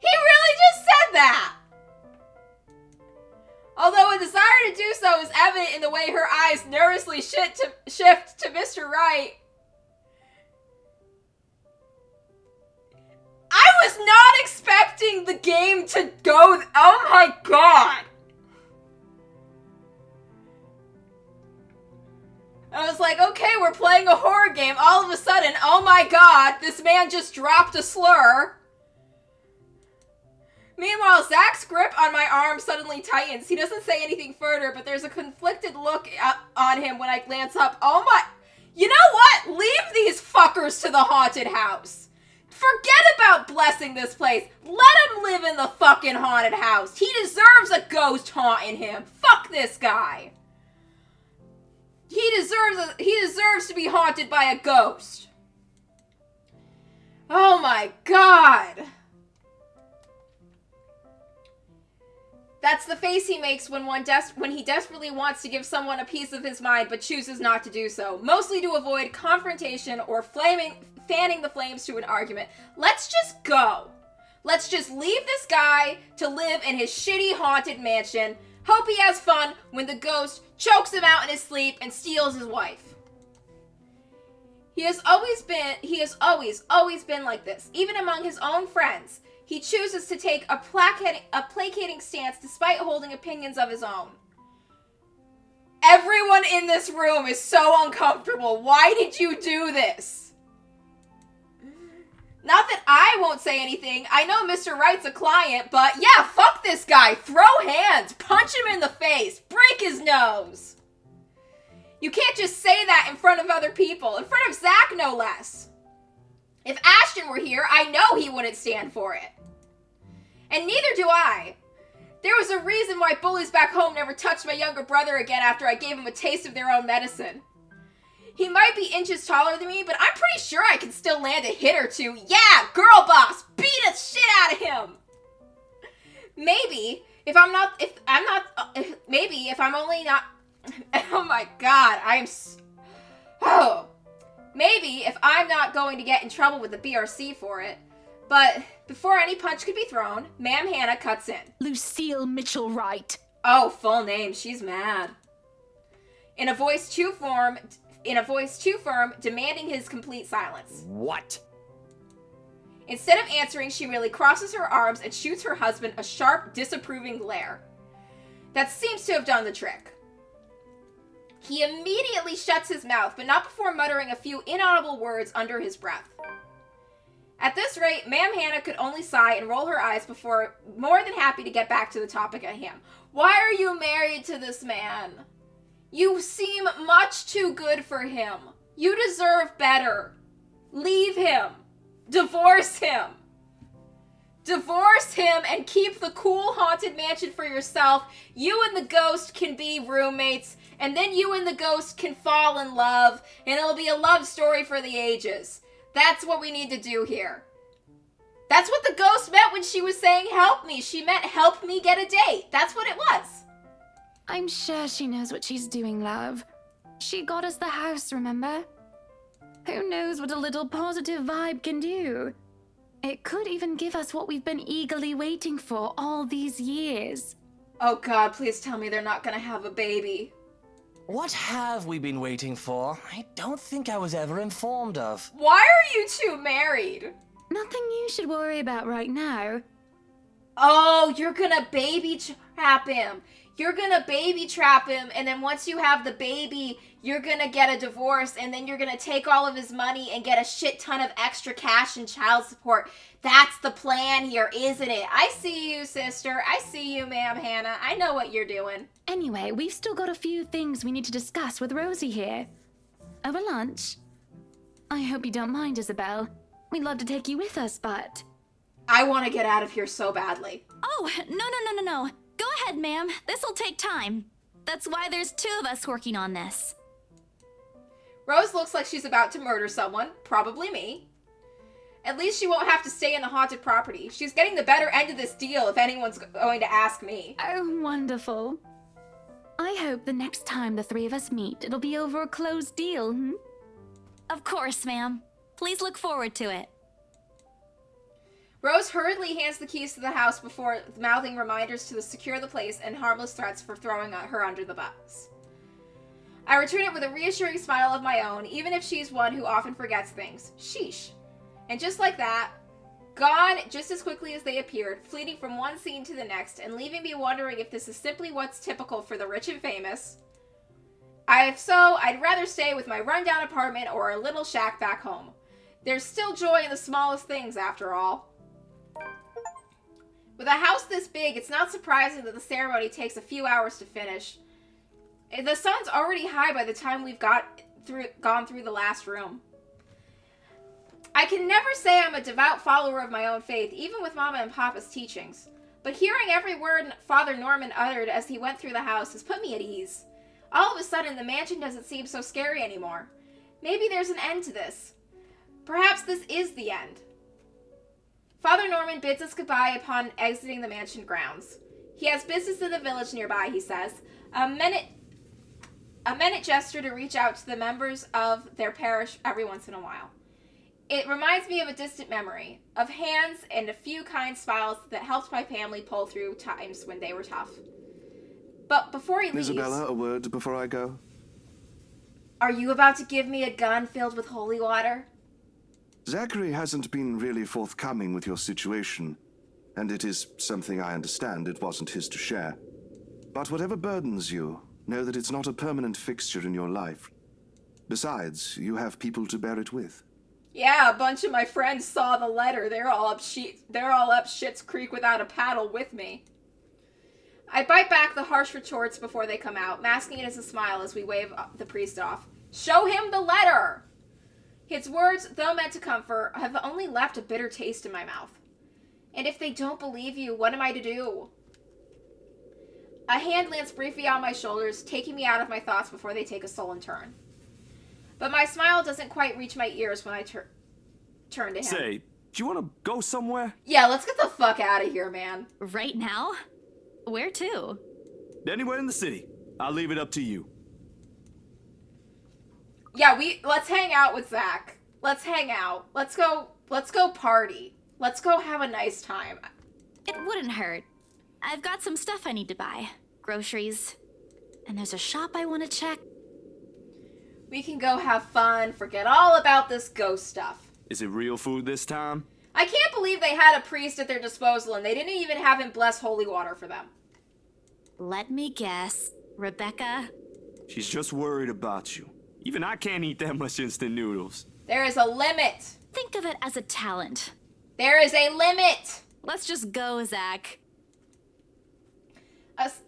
He really just said that! Although a desire to do so is evident in the way her eyes nervously shift to Mr. Wright. I was not expecting the game to go... Oh my god! I was like, okay, we're playing a horror game. All of a sudden, oh my god, this man just dropped a slur. Meanwhile, Zach's grip on my arm suddenly tightens. He doesn't say anything further, but there's a conflicted look on him when I glance up. Oh my... You know what? Leave these fuckers to the haunted house. Forget about blessing this place. Let him live in the fucking haunted house. He deserves a ghost haunting him. Fuck this guy. He deserves to be haunted by a ghost. Oh my god. That's the face he makes when he desperately wants to give someone a piece of his mind but chooses not to do so, mostly to avoid confrontation or fanning the flames to an argument. Let's just go. Let's just leave this guy to live in his shitty haunted mansion. Hope he has fun when the ghost chokes him out in his sleep and steals his wife. He has always been like this, even among his own friends. He chooses to take a placating stance despite holding opinions of his own. Everyone in this room is so uncomfortable. Why did you do this? Not that I won't say anything. I know Mr. Wright's a client, but yeah, fuck this guy. Throw hands. Punch him in the face. Break his nose. You can't just say that in front of other people. In front of Zach, no less. If Ashton were here, I know he wouldn't stand for it. And neither do I. There was a reason why bullies back home never touched my younger brother again after I gave him a taste of their own medicine. He might be inches taller than me, but I'm pretty sure I can still land a hit or two. Yeah, girl boss, beat the shit out of him. Maybe if I'm only not. Oh my god, maybe if I'm not going to get in trouble with the BRC for it. But before any punch could be thrown, Ma'am Hannah cuts in. Lucille Mitchell Wright. Oh, full name. She's mad. In a voice too firm, demanding his complete silence. What? Instead of answering, she merely crosses her arms and shoots her husband a sharp, disapproving glare. That seems to have done the trick. He immediately shuts his mouth, but not before muttering a few inaudible words under his breath. At this rate, Ma'am Hannah could only sigh and roll her eyes before more than happy to get back to the topic at hand. Why are you married to this man? You seem much too good for him. You deserve better. Leave him. Divorce him. Divorce him and keep the cool haunted mansion for yourself. You and the ghost can be roommates, and then you and the ghost can fall in love, and it'll be a love story for the ages. That's what we need to do here. That's what the ghost meant when she was saying help me. She meant help me get a date. That's what it was. I'm sure she knows what she's doing, love. She got us the house, remember? Who knows what a little positive vibe can do? It could even give us what we've been eagerly waiting for all these years. Oh god, please tell me they're not gonna have a baby. What have we been waiting for? I don't think I was ever informed of. Why are you two married? Nothing you should worry about right now. Oh, you're gonna baby trap him. You're gonna baby trap him, and then once you have the baby, you're gonna get a divorce, and then you're gonna take all of his money and get a shit ton of extra cash and child support. That's the plan here, isn't it? I see you, sister. I see you, ma'am Hannah. I know what you're doing. Anyway, we've still got a few things we need to discuss with Rosie here. Over lunch? I hope you don't mind, Isabel. We'd love to take you with us, but... I want to get out of here so badly. Oh, no. Go ahead, ma'am. This'll take time. That's why there's 2 of us working on this. Rose looks like she's about to murder someone, probably me. At least she won't have to stay in the haunted property. She's getting the better end of this deal if anyone's going to ask me. Oh, wonderful. I hope the next time the 3 of us meet, it'll be over a closed deal, hmm? Of course, ma'am. Please look forward to it. Rose hurriedly hands the keys to the house before mouthing reminders to secure the place and harmless threats for throwing her under the bus. I return it with a reassuring smile of my own, even if she's one who often forgets things. Sheesh. And just like that, gone just as quickly as they appeared, fleeting from one scene to the next and leaving me wondering if this is simply what's typical for the rich and famous. If so, I'd rather stay with my rundown apartment or a little shack back home. There's still joy in the smallest things, after all. With a house this big, it's not surprising that the ceremony takes a few hours to finish. The sun's already high by the time we've gone through the last room. I can never say I'm a devout follower of my own faith, even with Mama and Papa's teachings. But hearing every word Father Norman uttered as he went through the house has put me at ease. All of a sudden, the mansion doesn't seem so scary anymore. Maybe there's an end to this. Perhaps this is the end. Father Norman bids us goodbye upon exiting the mansion grounds. He has business in the village nearby, he says. A minute gesture to reach out to the members of their parish every once in a while. It reminds me of a distant memory, of hands and a few kind smiles that helped my family pull through times when they were tough. But before he leaves... Isabella, a word before I go? Are you about to give me a gun filled with holy water? Zachary hasn't been really forthcoming with your situation, and it is something I understand it wasn't his to share. But whatever burdens you, know that it's not a permanent fixture in your life. Besides, you have people to bear it with. Yeah, a bunch of my friends saw the letter. They're all up Schitt's Creek without a paddle with me. I bite back the harsh retorts before they come out, masking it as a smile as we wave the priest off. Show him the letter! His words, though meant to comfort, have only left a bitter taste in my mouth. And if they don't believe you, what am I to do? A hand lands briefly on my shoulders, taking me out of my thoughts before they take a sullen turn. But my smile doesn't quite reach my ears when I turn to him. Say, do you want to go somewhere? Yeah, let's get the fuck out of here, man. Right now? Where to? Anywhere in the city. I'll leave it up to you. Yeah, let's hang out with Zach. Let's hang out. Let's go party. Let's go have a nice time. It wouldn't hurt. I've got some stuff I need to buy. Groceries. And there's a shop I want to check. We can go have fun, forget all about this ghost stuff. Is it real food this time? I can't believe they had a priest at their disposal and they didn't even have him bless holy water for them. Let me guess. Rebecca? She's just worried about you. Even I can't eat that much instant noodles. There is a limit. Think of it as a talent. There is a limit. Let's just go, Zach.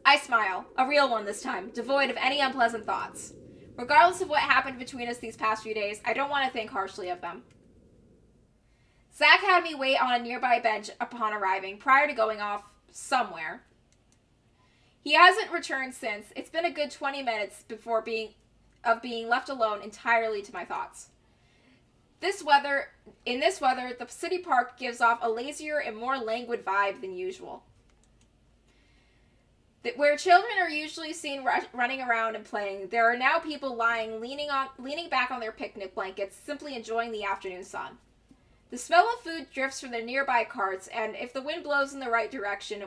I smile, a real one this time, devoid of any unpleasant thoughts. Regardless of what happened between us these past few days, I don't want to think harshly of them. Zach had me wait on a nearby bench upon arriving, prior to going off somewhere. He hasn't returned since. It's been a good 20 minutes before being left alone entirely to my thoughts. In this weather, the city park gives off a lazier and more languid vibe than usual. Where children are usually seen running around and playing, there are now people leaning back on their picnic blankets, simply enjoying the afternoon sun. The smell of food drifts from the nearby carts, and if the wind blows in the right direction,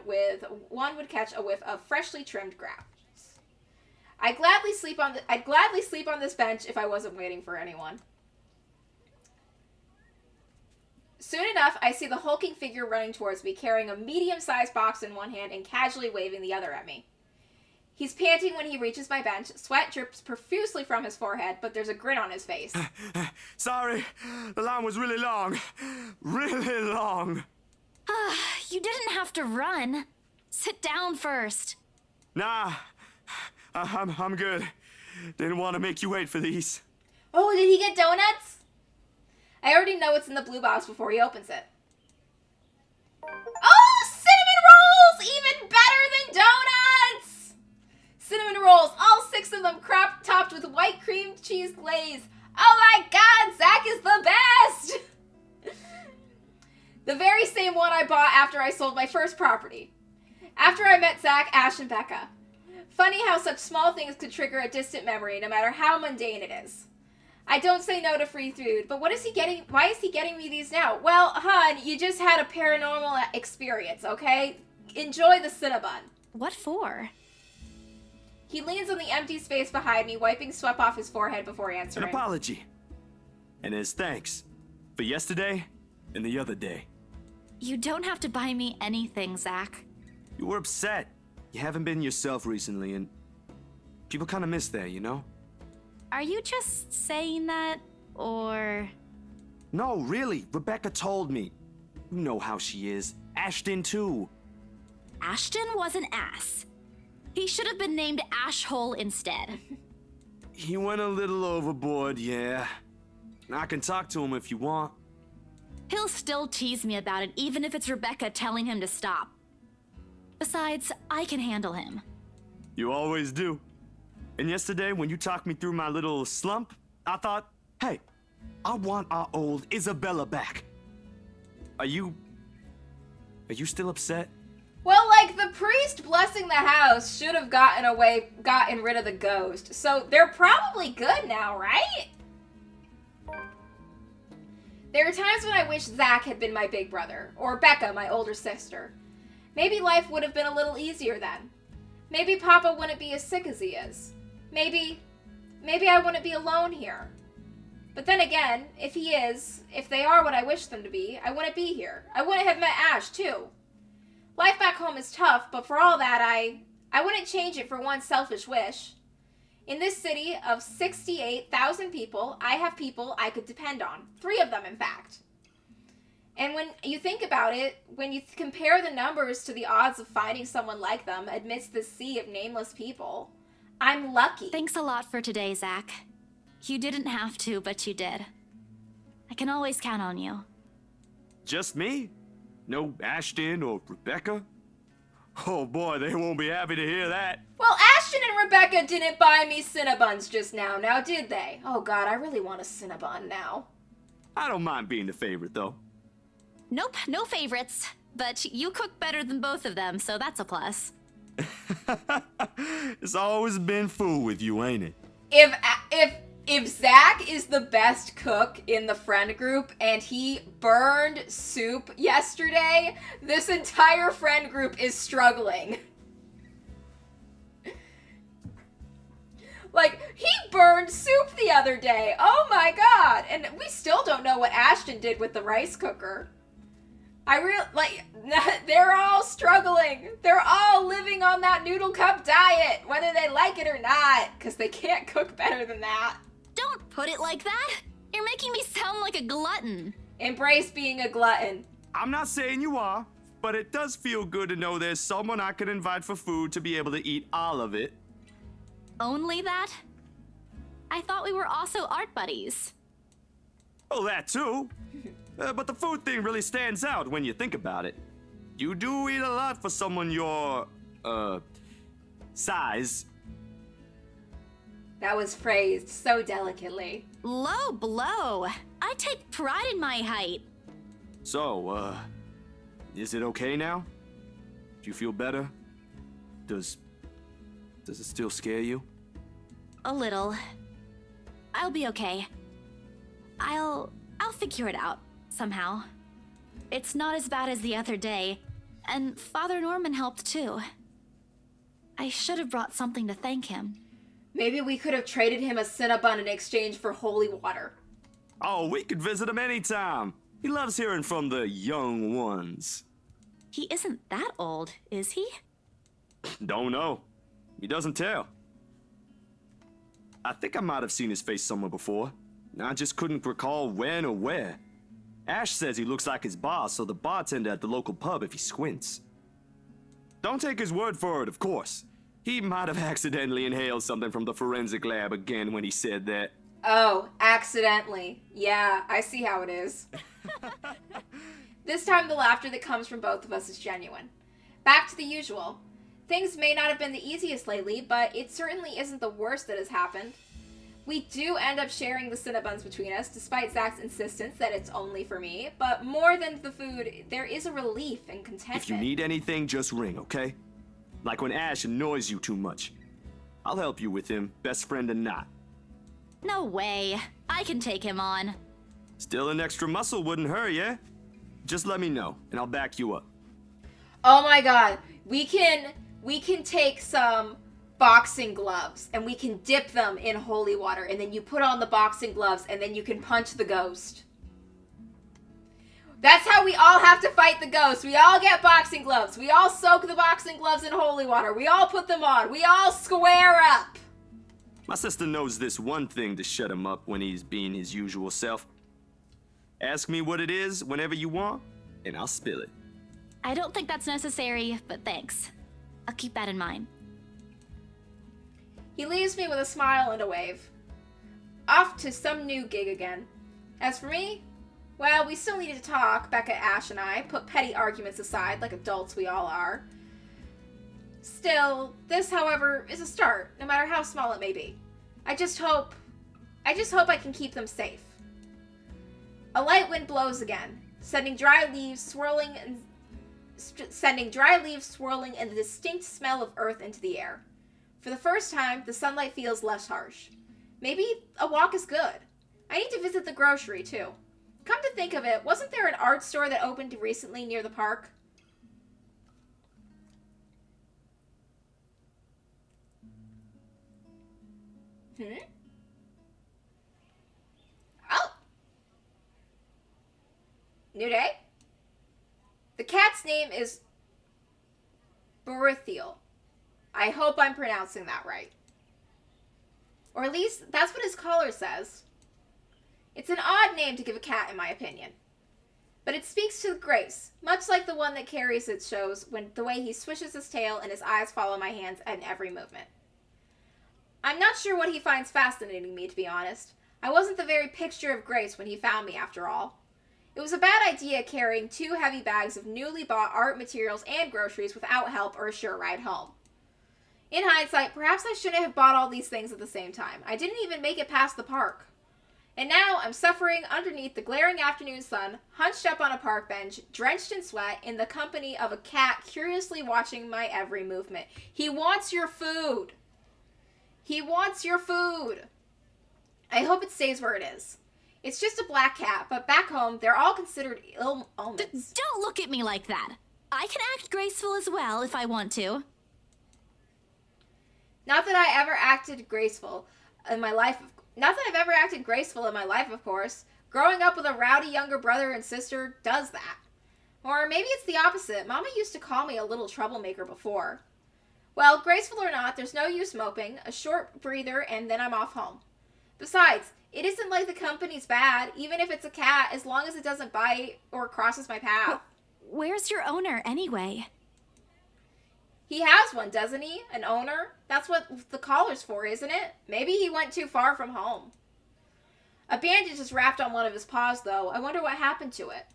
one would catch a whiff of freshly trimmed grass. I'd gladly sleep on this bench if I wasn't waiting for anyone. Soon enough, I see the hulking figure running towards me, carrying a medium-sized box in one hand and casually waving the other at me. He's panting when he reaches my bench. Sweat drips profusely from his forehead, but there's a grin on his face. Sorry, the line was really long. Really long. You didn't have to run. Sit down first. Nah, I'm good. Didn't want to make you wait for these. Oh, did he get donuts? I already know what's in the blue box before he opens it. Oh, cinnamon rolls! Even better than donuts! Cinnamon rolls, all 6 of them topped with white cream cheese glaze. Oh my god, Zach is the best! The very same one I bought after I sold my first property. After I met Zach, Ash, and Becca. Funny how such small things could trigger a distant memory, no matter how mundane it is. I don't say no to free food, but why is he getting me these now? Well, hon, you just had a paranormal experience, okay? Enjoy the Cinnabon. What for? He leans on the empty space behind me, wiping sweat off his forehead before answering. An apology. And as thanks for yesterday and the other day. You don't have to buy me anything, Zach. You were upset. You haven't been yourself recently, and people kind of miss that, you know? Are you just saying that, or...? No, really. Rebecca told me. You know how she is. Ashton, too. Ashton was an ass. He should have been named Ashhole instead. He went a little overboard, yeah. I can talk to him if you want. He'll still tease me about it, even if it's Rebecca telling him to stop. Besides, I can handle him. You always do. And yesterday, when you talked me through my little slump, I thought, hey, I want our old Isabella back. Are you still upset? Well, like, the priest blessing the house should have gotten rid of the ghost. So they're probably good now, right? There are times when I wish Zach had been my big brother, or Becca, my older sister. Maybe life would have been a little easier then. Maybe Papa wouldn't be as sick as he is. Maybe I wouldn't be alone here. But then again, if they are what I wish them to be, I wouldn't be here. I wouldn't have met Ash, too. Life back home is tough, but for all that, I wouldn't change it for one selfish wish. In this city of 68,000 people, I have people I could depend on. 3 of them, in fact. And when you think about it, when you compare the numbers to the odds of finding someone like them amidst this sea of nameless people, I'm lucky. Thanks a lot for today, Zach. You didn't have to, but you did. I can always count on you. Just me? No Ashton or Rebecca? Oh boy, they won't be happy to hear that. Well, Ashton and Rebecca didn't buy me Cinnabons just now, did they? Oh god, I really want a Cinnabon now. I don't mind being the favorite, though. Nope, no favorites. But you cook better than both of them, so that's a plus. It's always been food with you, ain't it? If Zach is the best cook in the friend group and he burned soup yesterday, this entire friend group is struggling. Like, he burned soup the other day. Oh my god. And we still don't know what Ashton did with the rice cooker. They're all struggling. They're all living on that noodle cup diet, whether they like it or not, because they can't cook better than that. Don't put it like that. You're making me sound like a glutton. Embrace being a glutton. I'm not saying you are, but it does feel good to know there's someone I can invite for food to be able to eat all of it. Only that? I thought we were also art buddies. Oh, that too. But the food thing really stands out when you think about it. You do eat a lot for someone your, size. That was phrased so delicately. Low blow. I take pride in my height. So, is it okay now? Do you feel better? Does it still scare you? A little. I'll be okay. I'll figure it out, somehow. It's not as bad as the other day, and Father Norman helped too. I should have brought something to thank him. Maybe we could have traded him a Cinnabon in exchange for holy water. Oh, we could visit him anytime. He loves hearing from the young ones. He isn't that old, is he? Don't know. He doesn't tell. I think I might have seen his face somewhere before. I just couldn't recall when or where. Ash says he looks like his boss, or the bartender at the local pub if he squints. Don't take his word for it, of course. He might have accidentally inhaled something from the forensic lab again when he said that. Oh, accidentally. Yeah, I see how it is. This time the laughter that comes from both of us is genuine. Back to the usual. Things may not have been the easiest lately, but it certainly isn't the worst that has happened. We do end up sharing the Cinnabons between us, despite Zach's insistence that it's only for me, but more than the food, there is a relief and contentment. If you need anything, just ring, okay? Like when Ash annoys you too much. I'll help you with him, best friend or not. No way. I can take him on. Still an extra muscle wouldn't hurt, yeah? Just let me know, and I'll back you up. Oh my god, we can take some boxing gloves and we can dip them in holy water, and then you put on the boxing gloves and then you can punch the ghost. That's how we all have to fight the ghost. We all get boxing gloves. We all soak the boxing gloves in holy water. We all put them on. We all square up. My sister knows this one thing to shut him up when he's being his usual self. Ask me what it is whenever you want, and I'll spill it. I don't think that's necessary, but thanks. I'll keep that in mind. He leaves me with a smile and a wave. Off to some new gig again. As for me, well, we still needed to talk, Becca, Ash, and I, put petty arguments aside like adults we all are. Still, this, however, is a start, no matter how small it may be. I just hope I can keep them safe. A light wind blows again, sending dry leaves swirling and the distinct smell of earth into the air. For the first time, the sunlight feels less harsh. Maybe a walk is good. I need to visit the grocery, too. Come to think of it, wasn't there an art store that opened recently near the park? Oh! New day? The cat's name is Berithiel. I hope I'm pronouncing that right. Or at least, that's what his collar says. It's an odd name to give a cat, in my opinion. But it speaks to grace, much like the one that carries it shows when the way he swishes his tail and his eyes follow my hands at every movement. I'm not sure what he finds fascinating me, to be honest. I wasn't the very picture of grace when he found me, after all. It was a bad idea carrying 2 heavy bags of newly bought art materials and groceries without help or a sure ride home. In hindsight, perhaps I shouldn't have bought all these things at the same time. I didn't even make it past the park. And now I'm suffering underneath the glaring afternoon sun, hunched up on a park bench, drenched in sweat, in the company of a cat curiously watching my every movement. He wants your food. He wants your food. I hope it stays where it is. It's just a black cat, but back home, they're all considered ill omens. Don't look at me like that. I can act graceful as well if I want to. Not that I ever acted graceful in my life. Not that I've ever acted graceful in my life, of course. Growing up with a rowdy younger brother and sister does that. Or maybe it's the opposite. Mama used to call me a little troublemaker before. Well, graceful or not, there's no use moping. A short breather and then I'm off home. Besides, it isn't like the company's bad, even if it's a cat, as long as it doesn't bite or crosses my path. Where's your owner, anyway? He has one, doesn't he? An owner? That's what the collar's for, isn't it? Maybe he went too far from home. A bandage is wrapped on one of his paws, though. I wonder what happened to it.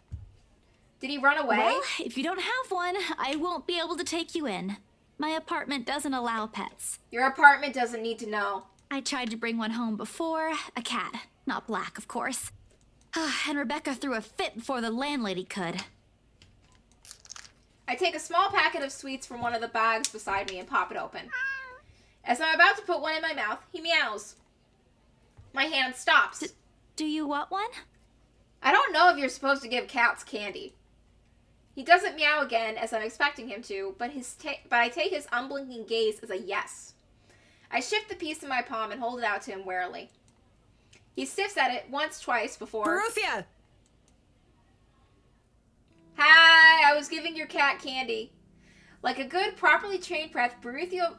Did he run away? Well, if you don't have one, I won't be able to take you in. My apartment doesn't allow pets. Your apartment doesn't need to know. I tried to bring one home before. A cat. Not black, of course. And Rebecca threw a fit before the landlady could. I take a small packet of sweets from one of the bags beside me and pop it open. As I'm about to put one in my mouth, he meows. My hand stops. Do you want one? I don't know if you're supposed to give cats candy. He doesn't meow again as I'm expecting him to, but I take his unblinking gaze as a yes. I shift the piece in my palm and hold it out to him warily. He sniffs at it once, twice before... Barufia! Hi, I was giving your cat candy. Like a good, properly trained breath, Baruthiel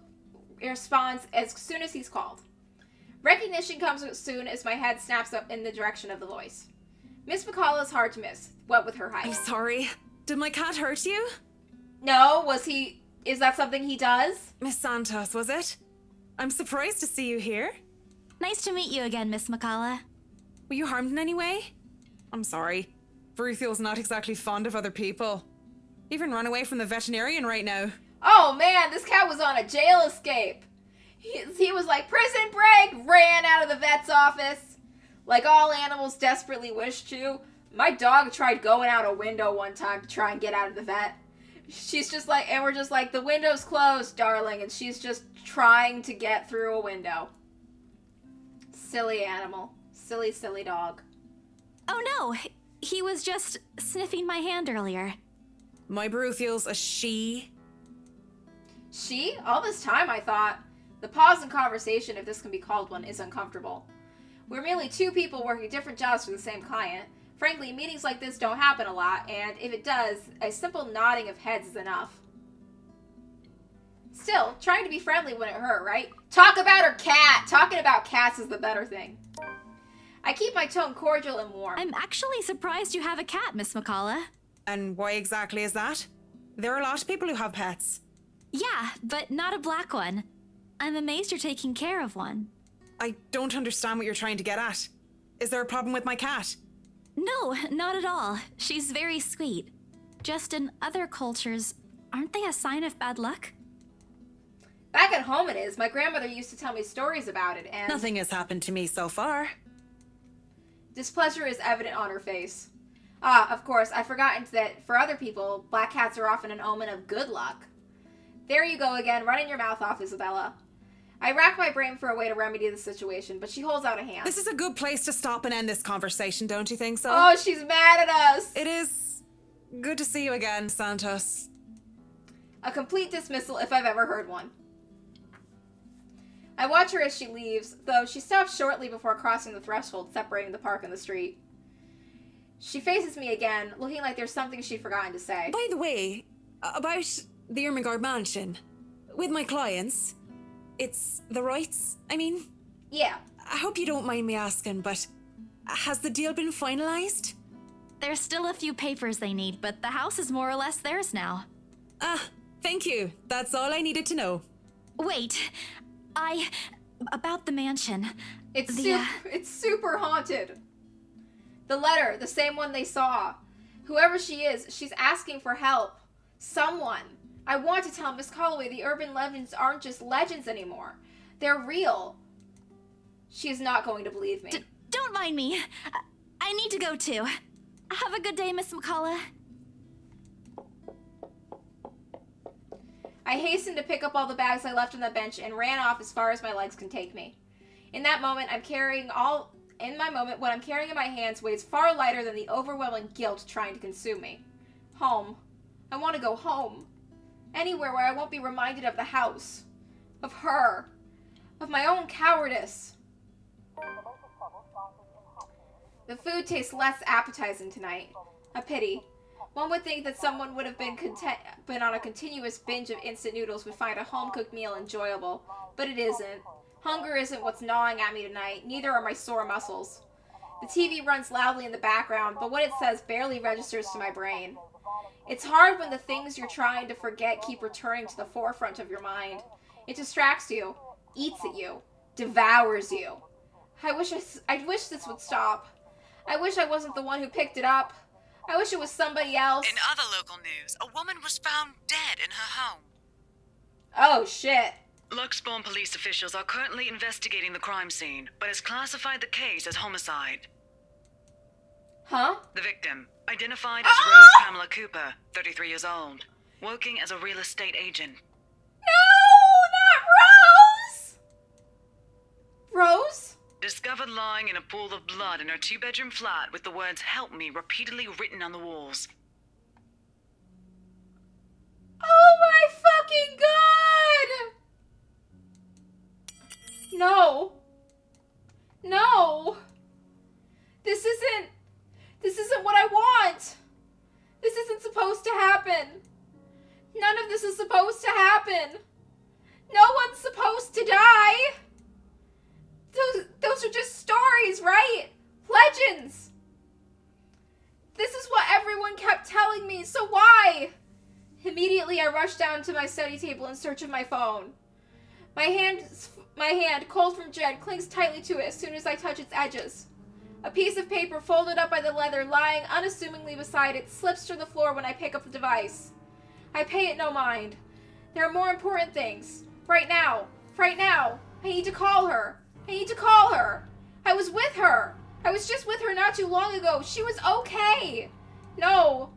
responds as soon as he's called. Recognition comes as soon as my head snaps up in the direction of the voice. Miss McCall is hard to miss, what with her height. I'm sorry. Did my cat hurt you? No, is that something he does? Miss Santos, was it? I'm surprised to see you here. Nice to meet you again, Miss McCullough. Were you harmed in any way? I'm sorry. Baruthiel's not exactly fond of other people. Even ran away from the veterinarian right now. Oh man, this cat was on a jail escape. He was like, prison break, ran out of the vet's office. Like all animals desperately wish to. My dog tried going out a window one time to try and get out of the vet. She's just like, and we're just like, the window's closed, darling, and she's just trying to get through a window. Silly animal. Silly, silly dog. Oh no, he was just sniffing my hand earlier. My Baruthiel's a she. She? All this time I thought. The pause in conversation, if this can be called one, is uncomfortable. We're merely two people working different jobs for the same client. Frankly, meetings like this don't happen a lot, and if it does, a simple nodding of heads is enough. Still, trying to be friendly wouldn't hurt, right? Talk about her cat! Talking about cats is the better thing. I keep my tone cordial and warm. I'm actually surprised you have a cat, Miss McCullough. And why exactly is that? There are a lot of people who have pets. Yeah, but not a black one. I'm amazed you're taking care of one. I don't understand what you're trying to get at. Is there a problem with my cat? No, not at all. She's very sweet. Just in other cultures, aren't they a sign of bad luck? Back at home it is. My grandmother used to tell me stories about it, and... Nothing has happened to me so far. Displeasure is evident on her face. Ah, of course, I've forgotten that for other people, black cats are often an omen of good luck. There you go again, running your mouth off, Isabella. I rack my brain for a way to remedy the situation, but she holds out a hand. This is a good place to stop and end this conversation, don't you think so? Oh, she's mad at us! It is good to see you again, Santos. A complete dismissal if I've ever heard one. I watch her as she leaves, though she stops shortly before crossing the threshold separating the park and the street. She faces me again, looking like there's something she'd forgotten to say. By the way, about the Ermengarde mansion, with my clients, it's the rights, I mean? Yeah. I hope you don't mind me asking, but has the deal been finalized? There's still a few papers they need, but the house is more or less theirs now. Ah, thank you. That's all I needed to know. Wait, about the mansion. It's super haunted. The letter, the same one they saw. Whoever she is, she's asking for help. Someone. I want to tell Miss Calloway the urban legends aren't just legends anymore. They're real. She is not going to believe me. Don't mind me. I need to go too. Have a good day, Miss McCullough. I hastened to pick up all the bags I left on the bench and ran off as far as my legs can take me. In that moment, what I'm carrying in my hands weighs far lighter than the overwhelming guilt trying to consume me. Home. I want to go home. Anywhere where I won't be reminded of the house. Of her. Of my own cowardice. The food tastes less appetizing tonight. A pity. One would think that someone would have been on a continuous binge of instant noodles would find a home-cooked meal enjoyable. But it isn't. Hunger isn't what's gnawing at me tonight, neither are my sore muscles. The TV runs loudly in the background, but what it says barely registers to my brain. It's hard when the things you're trying to forget keep returning to the forefront of your mind. It distracts you, eats at you, devours you. I wish this would stop. I wish I wasn't the one who picked it up. I wish it was somebody else. In other local news, a woman was found dead in her home. Oh, shit. Luxbourne police officials are currently investigating the crime scene, but has classified the case as homicide. Huh? The victim, identified as Rose Pamela Cooper, 33 years old, working as a real estate agent. No, not Rose! Rose? Discovered lying in a pool of blood in her two-bedroom flat with the words "Help me" repeatedly written on the walls. Oh my fucking god! No. No. This isn't what I want. This isn't supposed to happen. None of this is supposed to happen. No one's supposed to die. Those are just stories, right? Legends. This is what everyone kept telling me, so why? Immediately, I rushed down to my study table in search of my phone. My hand, cold from dread, clings tightly to it as soon as I touch its edges. A piece of paper folded up by the leather lying unassumingly beside it slips to the floor when I pick up the device. I pay it no mind. There are more important things. Right now. I need to call her. I was with her. I was just with her not too long ago. She was okay. No.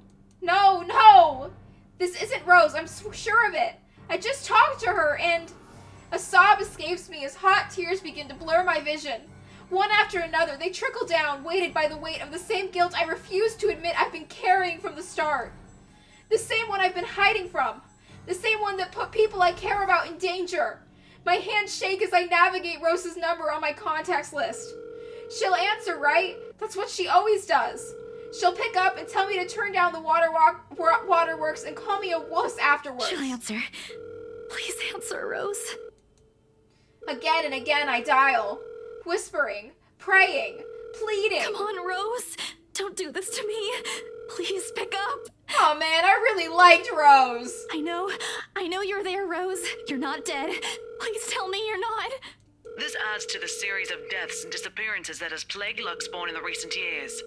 This isn't Rose. I'm sure of it. I just talked to her and... A sob escapes me as hot tears begin to blur my vision. One after another, they trickle down, weighted by the weight of the same guilt I refuse to admit I've been carrying from the start. The same one I've been hiding from. The same one that put people I care about in danger. My hands shake as I navigate Rose's number on my contacts list. She'll answer, right? That's what she always does. She'll pick up and tell me to turn down the waterworks and call me a wuss afterwards. She'll answer. Please answer, Rose. Again and again I dial, whispering, praying, pleading. Come on, Rose. Don't do this to me. Please pick up. Oh man, I really liked Rose. I know you're there, Rose. You're not dead. Please tell me you're not. This adds to the series of deaths and disappearances that has plagued Luxborn in the recent years.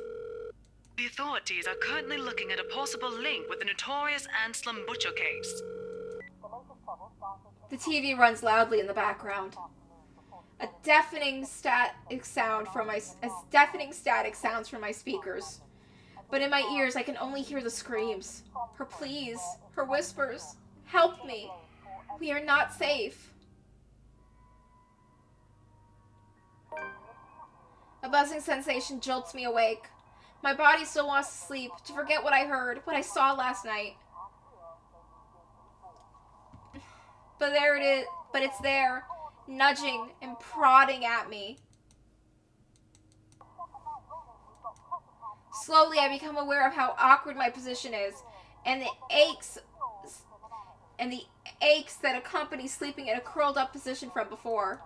The authorities are currently looking at a possible link with the notorious Anselm Butcher case. The TV runs loudly in the background. A deafening static sounds from my speakers. But in my ears, I can only hear the screams. Her pleas, her whispers. Help me. We are not safe. A buzzing sensation jolts me awake. My body still wants to sleep, to forget what I heard, what I saw last night. But it's there, nudging and prodding at me. Slowly, I become aware of how awkward my position is, and the aches that accompany sleeping in a curled up position from before.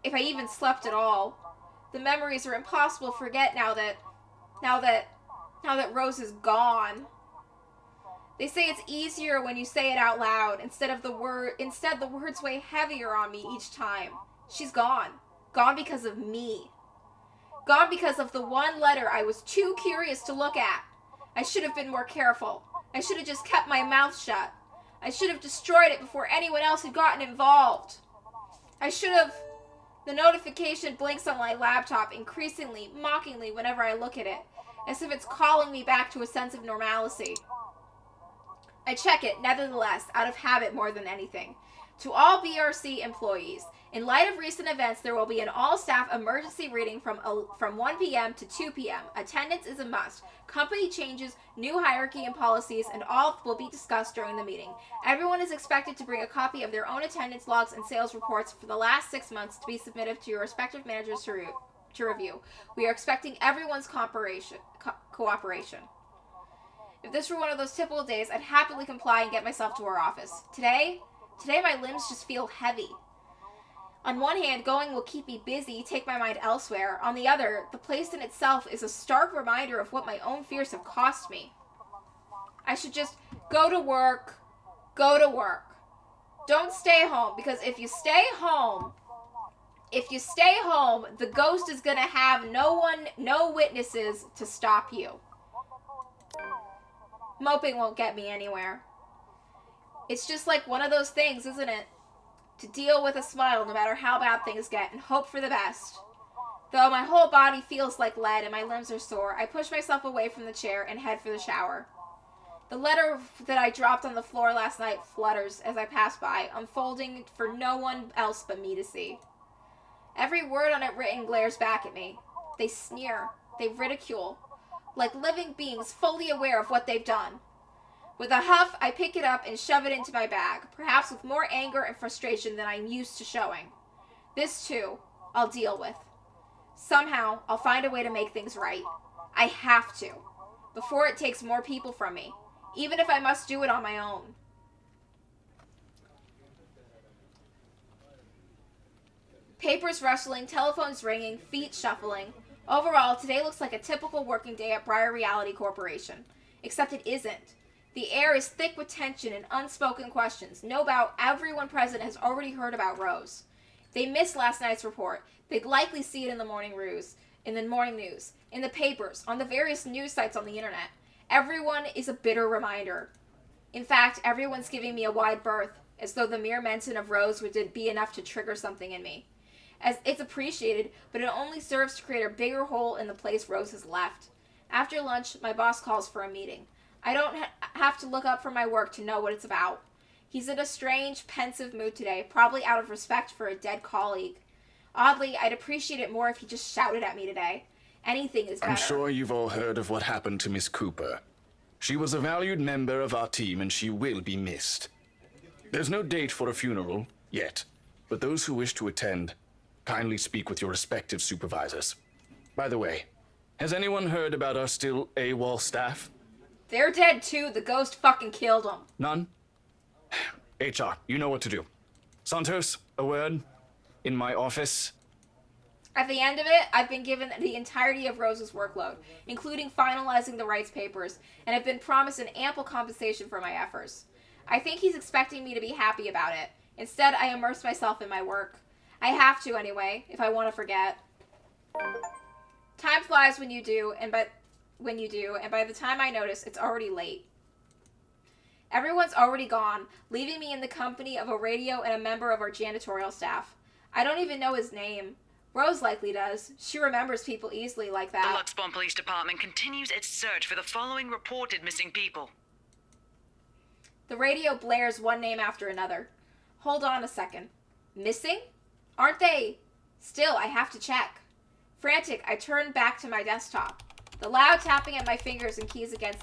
If I even slept at all. The memories are impossible to forget now that Rose is gone. They say it's easier when you say it out loud. Instead, the words weigh heavier on me each time. She's gone. Gone because of me. Gone because of the one letter I was too curious to look at. I should have been more careful. I should have just kept my mouth shut. I should have destroyed it before anyone else had gotten involved. The notification blinks on my laptop increasingly, mockingly whenever I look at it, as if it's calling me back to a sense of normalcy. I check it, nevertheless, out of habit more than anything. To all BRC employees, in light of recent events, there will be an all-staff emergency reading from 1 p.m. to 2 p.m. Attendance is a must. Company changes, new hierarchy and policies, and all will be discussed during the meeting. Everyone is expected to bring a copy of their own attendance logs and sales reports for the last 6 months to be submitted to your respective managers to review. We are expecting everyone's cooperation. If this were one of those typical days, I'd happily comply and get myself to our office. Today my limbs just feel heavy. On one hand, going will keep me busy, take my mind elsewhere. On the other, the place in itself is a stark reminder of what my own fears have cost me. I should just go to work. Don't stay home, because if you stay home, the ghost is gonna have no witnesses to stop you. Moping won't get me anywhere. It's just like one of those things, isn't it? To deal with a smile no matter how bad things get and hope for the best. Though my whole body feels like lead and my limbs are sore, I push myself away from the chair and head for the shower. The letter that I dropped on the floor last night flutters as I pass by, unfolding for no one else but me to see. Every word on it written glares back at me. They sneer. They ridicule. Like living beings fully aware of what they've done. With a huff, I pick it up and shove it into my bag, perhaps with more anger and frustration than I'm used to showing. This, too, I'll deal with. Somehow, I'll find a way to make things right. I have to. before it takes more people from me, even if I must do it on my own. Papers rustling, telephones ringing, feet shuffling. Overall, today looks like a typical working day at Briar Reality Corporation. Except it isn't. The air is thick with tension and unspoken questions. No doubt everyone present has already heard about Rose. They missed last night's report. They'd likely see it in the morning news, in the papers, on the various news sites on the internet. Everyone is a bitter reminder. In fact, everyone's giving me a wide berth, as though the mere mention of Rose would be enough to trigger something in me. As it's appreciated, but it only serves to create a bigger hole in the place Rose has left. After lunch, my boss calls for a meeting. I don't have to look up from my work to know what it's about. He's in a strange, pensive mood today, probably out of respect for a dead colleague. Oddly, I'd appreciate it more if he just shouted at me today. Anything is better. I'm sure you've all heard of what happened to Miss Cooper. She was a valued member of our team and she will be missed. There's no date for a funeral, yet, but those who wish to attend, kindly speak with your respective supervisors. By the way, has anyone heard about our still AWOL staff? They're dead too. The ghost fucking killed them. None? HR, you know what to do. Santos, a word? In my office? At the end of it, I've been given the entirety of Rose's workload, including finalizing the rights papers, and have been promised an ample compensation for my efforts. I think he's expecting me to be happy about it. Instead, I immerse myself in my work. I have to anyway, if I want to forget. Time flies when you do, and by the time I notice, it's already late. Everyone's already gone, leaving me in the company of a radio and a member of our janitorial staff. I don't even know his name. Rose likely does. She remembers people easily like that. The Luxbourne Police Department continues its search for the following reported missing people. The radio blares one name after another. Hold on a second. Missing? Aren't they? Still, I have to check. Frantic, I turn back to my desktop. The loud tapping of my fingers against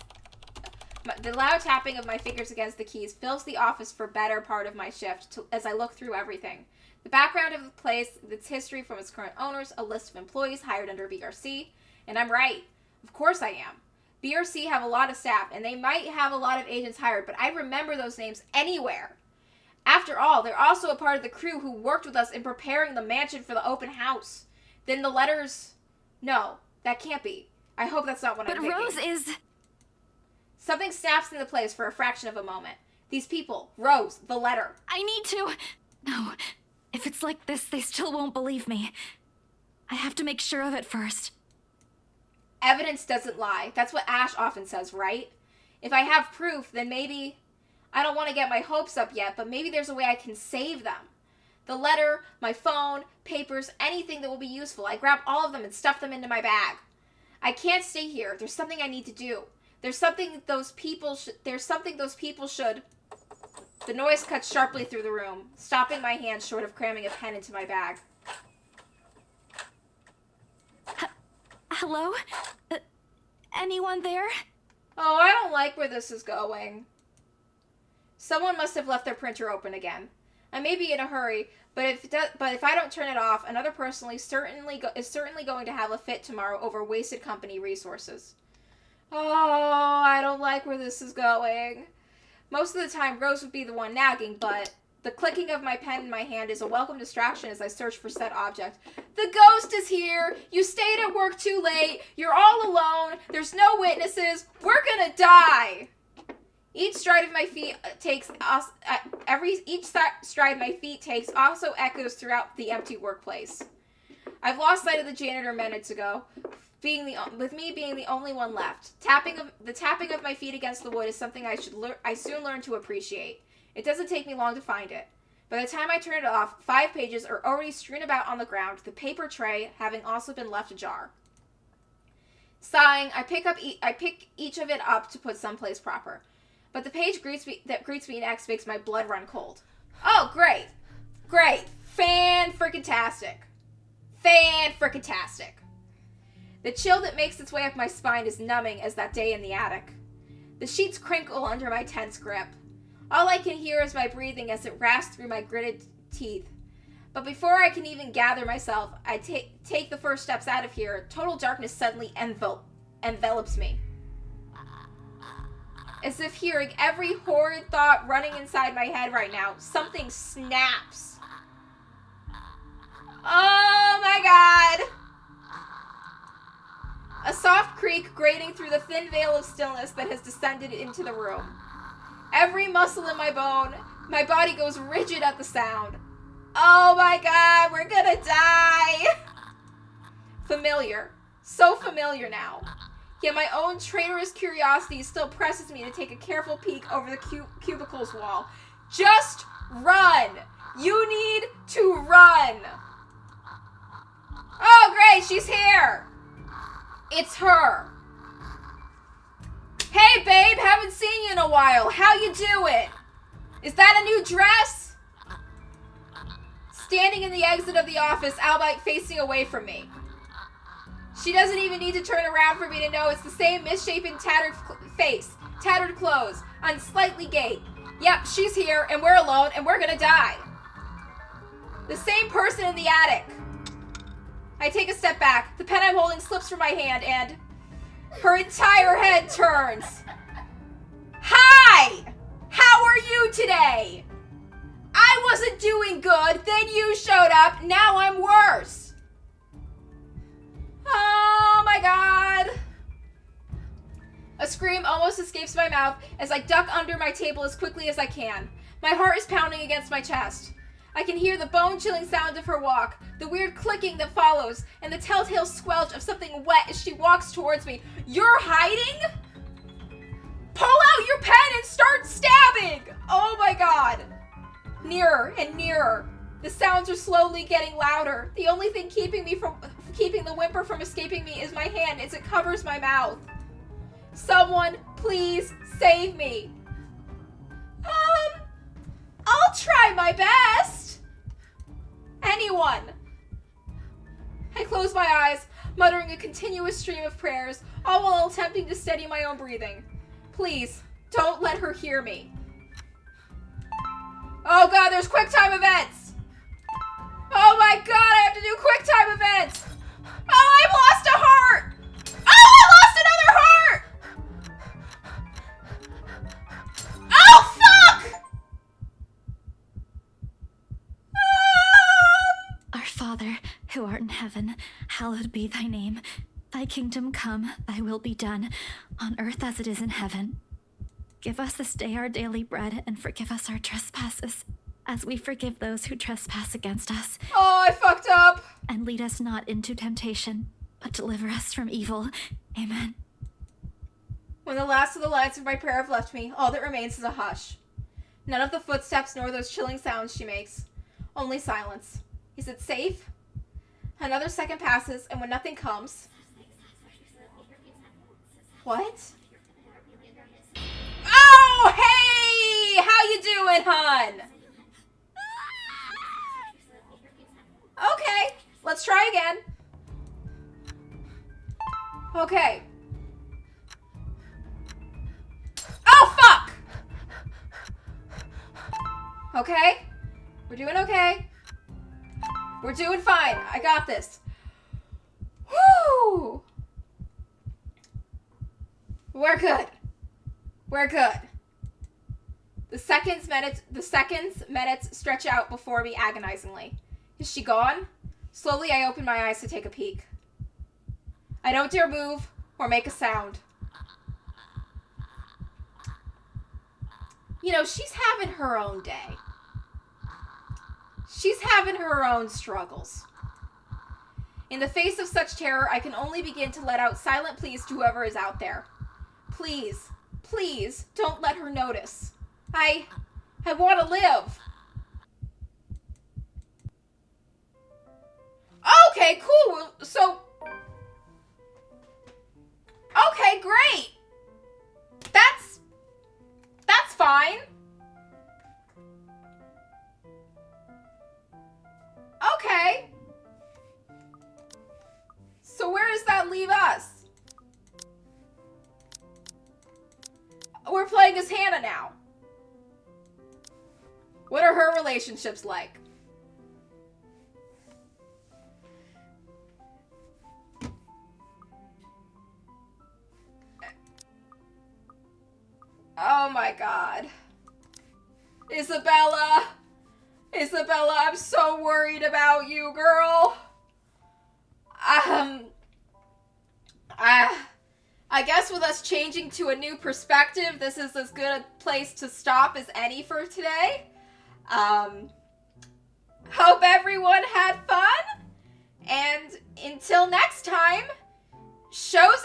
the keys fills the office for better part of my shift as I look through everything. The background of the place, its history from its current owners, a list of employees hired under BRC, and I'm right. Of course I am. BRC have a lot of staff, and they might have a lot of agents hired, but I'd remember those names anywhere. After all, they're also a part of the crew who worked with us in preparing the mansion for the open house. Then the letters... No, that can't be. I hope that's not what I'm thinking. But Rose is... Something snaps into place for a fraction of a moment. These people, Rose, the letter. I need to... No, if it's like this, they still won't believe me. I have to make sure of it first. Evidence doesn't lie. That's what Ash often says, right? If I have proof, then maybe... I don't want to get my hopes up yet, but maybe there's a way I can save them. The letter, my phone, papers, anything that will be useful. I grab all of them and stuff them into my bag. I can't stay here. There's something I need to do. There's something those people should... The noise cuts sharply through the room, stopping my hand short of cramming a pen into my bag. Hello? Anyone there? Oh, I don't like where this is going. Someone must have left their printer open again. I may be in a hurry, but if I don't turn it off, another person is certainly going to have a fit tomorrow over wasted company resources. Oh, I don't like where this is going. Most of the time, Rose would be the one nagging, but the clicking of my pen in my hand is a welcome distraction as I search for said object. The ghost is here! You stayed at work too late! You're all alone! There's no witnesses! We're gonna die! Each stride my feet takes also echoes throughout the empty workplace. I've lost sight of the janitor minutes ago, with me being the only one left. The tapping of my feet against the wood is something I soon learn to appreciate. It doesn't take me long to find it. By the time I turn it off, 5 pages are already strewn about on the ground, the paper tray having also been left ajar. Sighing, I pick each of it up to put someplace proper. But the page that greets me next makes my blood run cold. Oh, great. Great. Fan-frickin-tastic. Fan-frickin-tastic. The chill that makes its way up my spine is numbing as that day in the attic. The sheets crinkle under my tense grip. All I can hear is my breathing as it rasps through my gritted teeth. But before I can even gather myself, I take the first steps out of here. Total darkness suddenly envelops me. as if hearing every horrid thought running inside my head right now. Something snaps. Oh my god! A soft creak grating through the thin veil of stillness that has descended into the room. Every muscle in my body goes rigid at the sound. Oh my god, we're gonna die! Familiar. So familiar now. Yet my own traitorous curiosity still presses me to take a careful peek over the cubicle's wall. Just run! You need to run! Oh great, she's here! It's her. Hey babe, haven't seen you in a while. How you doing? Is that a new dress? Standing in the exit of the office, albeit facing away from me. She doesn't even need to turn around for me to know it's the same misshapen, tattered face, tattered clothes, unsightly gait. Yep, she's here, and we're alone, and we're gonna die. The same person in the attic. I take a step back. The pen I'm holding slips from my hand, and her entire head turns. Hi! How are you today? I wasn't doing good, then you showed up, now I'm worse. Oh my god. A scream almost escapes my mouth as I duck under my table as quickly as I can. My heart is pounding against my chest. I can hear the bone-chilling sound of her walk, the weird clicking that follows, and the telltale squelch of something wet as she walks towards me. You're hiding? Pull out your pen and start stabbing! Oh my god. Nearer and nearer. The sounds are slowly getting louder. The only thing keeping the whimper from escaping me is my hand as it covers my mouth. Someone, please save me. I'll try my best. Anyone. I close my eyes, muttering a continuous stream of prayers, all while attempting to steady my own breathing. Please, don't let her hear me. Oh god, there's quick time events! Oh my god, I have to do quick time events! Oh, I've lost a heart! Oh, I lost another heart! Oh, fuck! Our Father, who art in heaven, hallowed be thy name. Thy kingdom come, thy will be done, on earth as it is in heaven. Give us this day our daily bread, and forgive us our trespasses, as we forgive those who trespass against us. Oh, I fucked up! And lead us not into temptation, but deliver us from evil. Amen. When the last of the lines of my prayer have left me, all that remains is a hush. None of the footsteps nor those chilling sounds she makes. Only silence. Is it safe? Another second passes, and when nothing comes... What? Oh, hey! How you doing, hun? Okay, let's try again. Okay. Oh, fuck! Okay. We're doing okay. We're doing fine. I got this. Woo! We're good. We're good. The seconds, minutes stretch out before me agonizingly. Is she gone? Slowly, I open my eyes to take a peek. I don't dare move or make a sound. You know, she's having her own day. She's having her own struggles. In the face of such terror, I can only begin to let out silent pleas to whoever is out there. Please, please, don't let her notice. I want to live. Okay, cool. So, okay, great. That's fine. Okay. So where does that leave us? We're playing as Hannah now. What are her relationships like? my god. Isabella! Isabella, I'm so worried about you, girl. I guess with us changing to a new perspective, this is as good a place to stop as any for today. Hope everyone had fun. And until next time, show's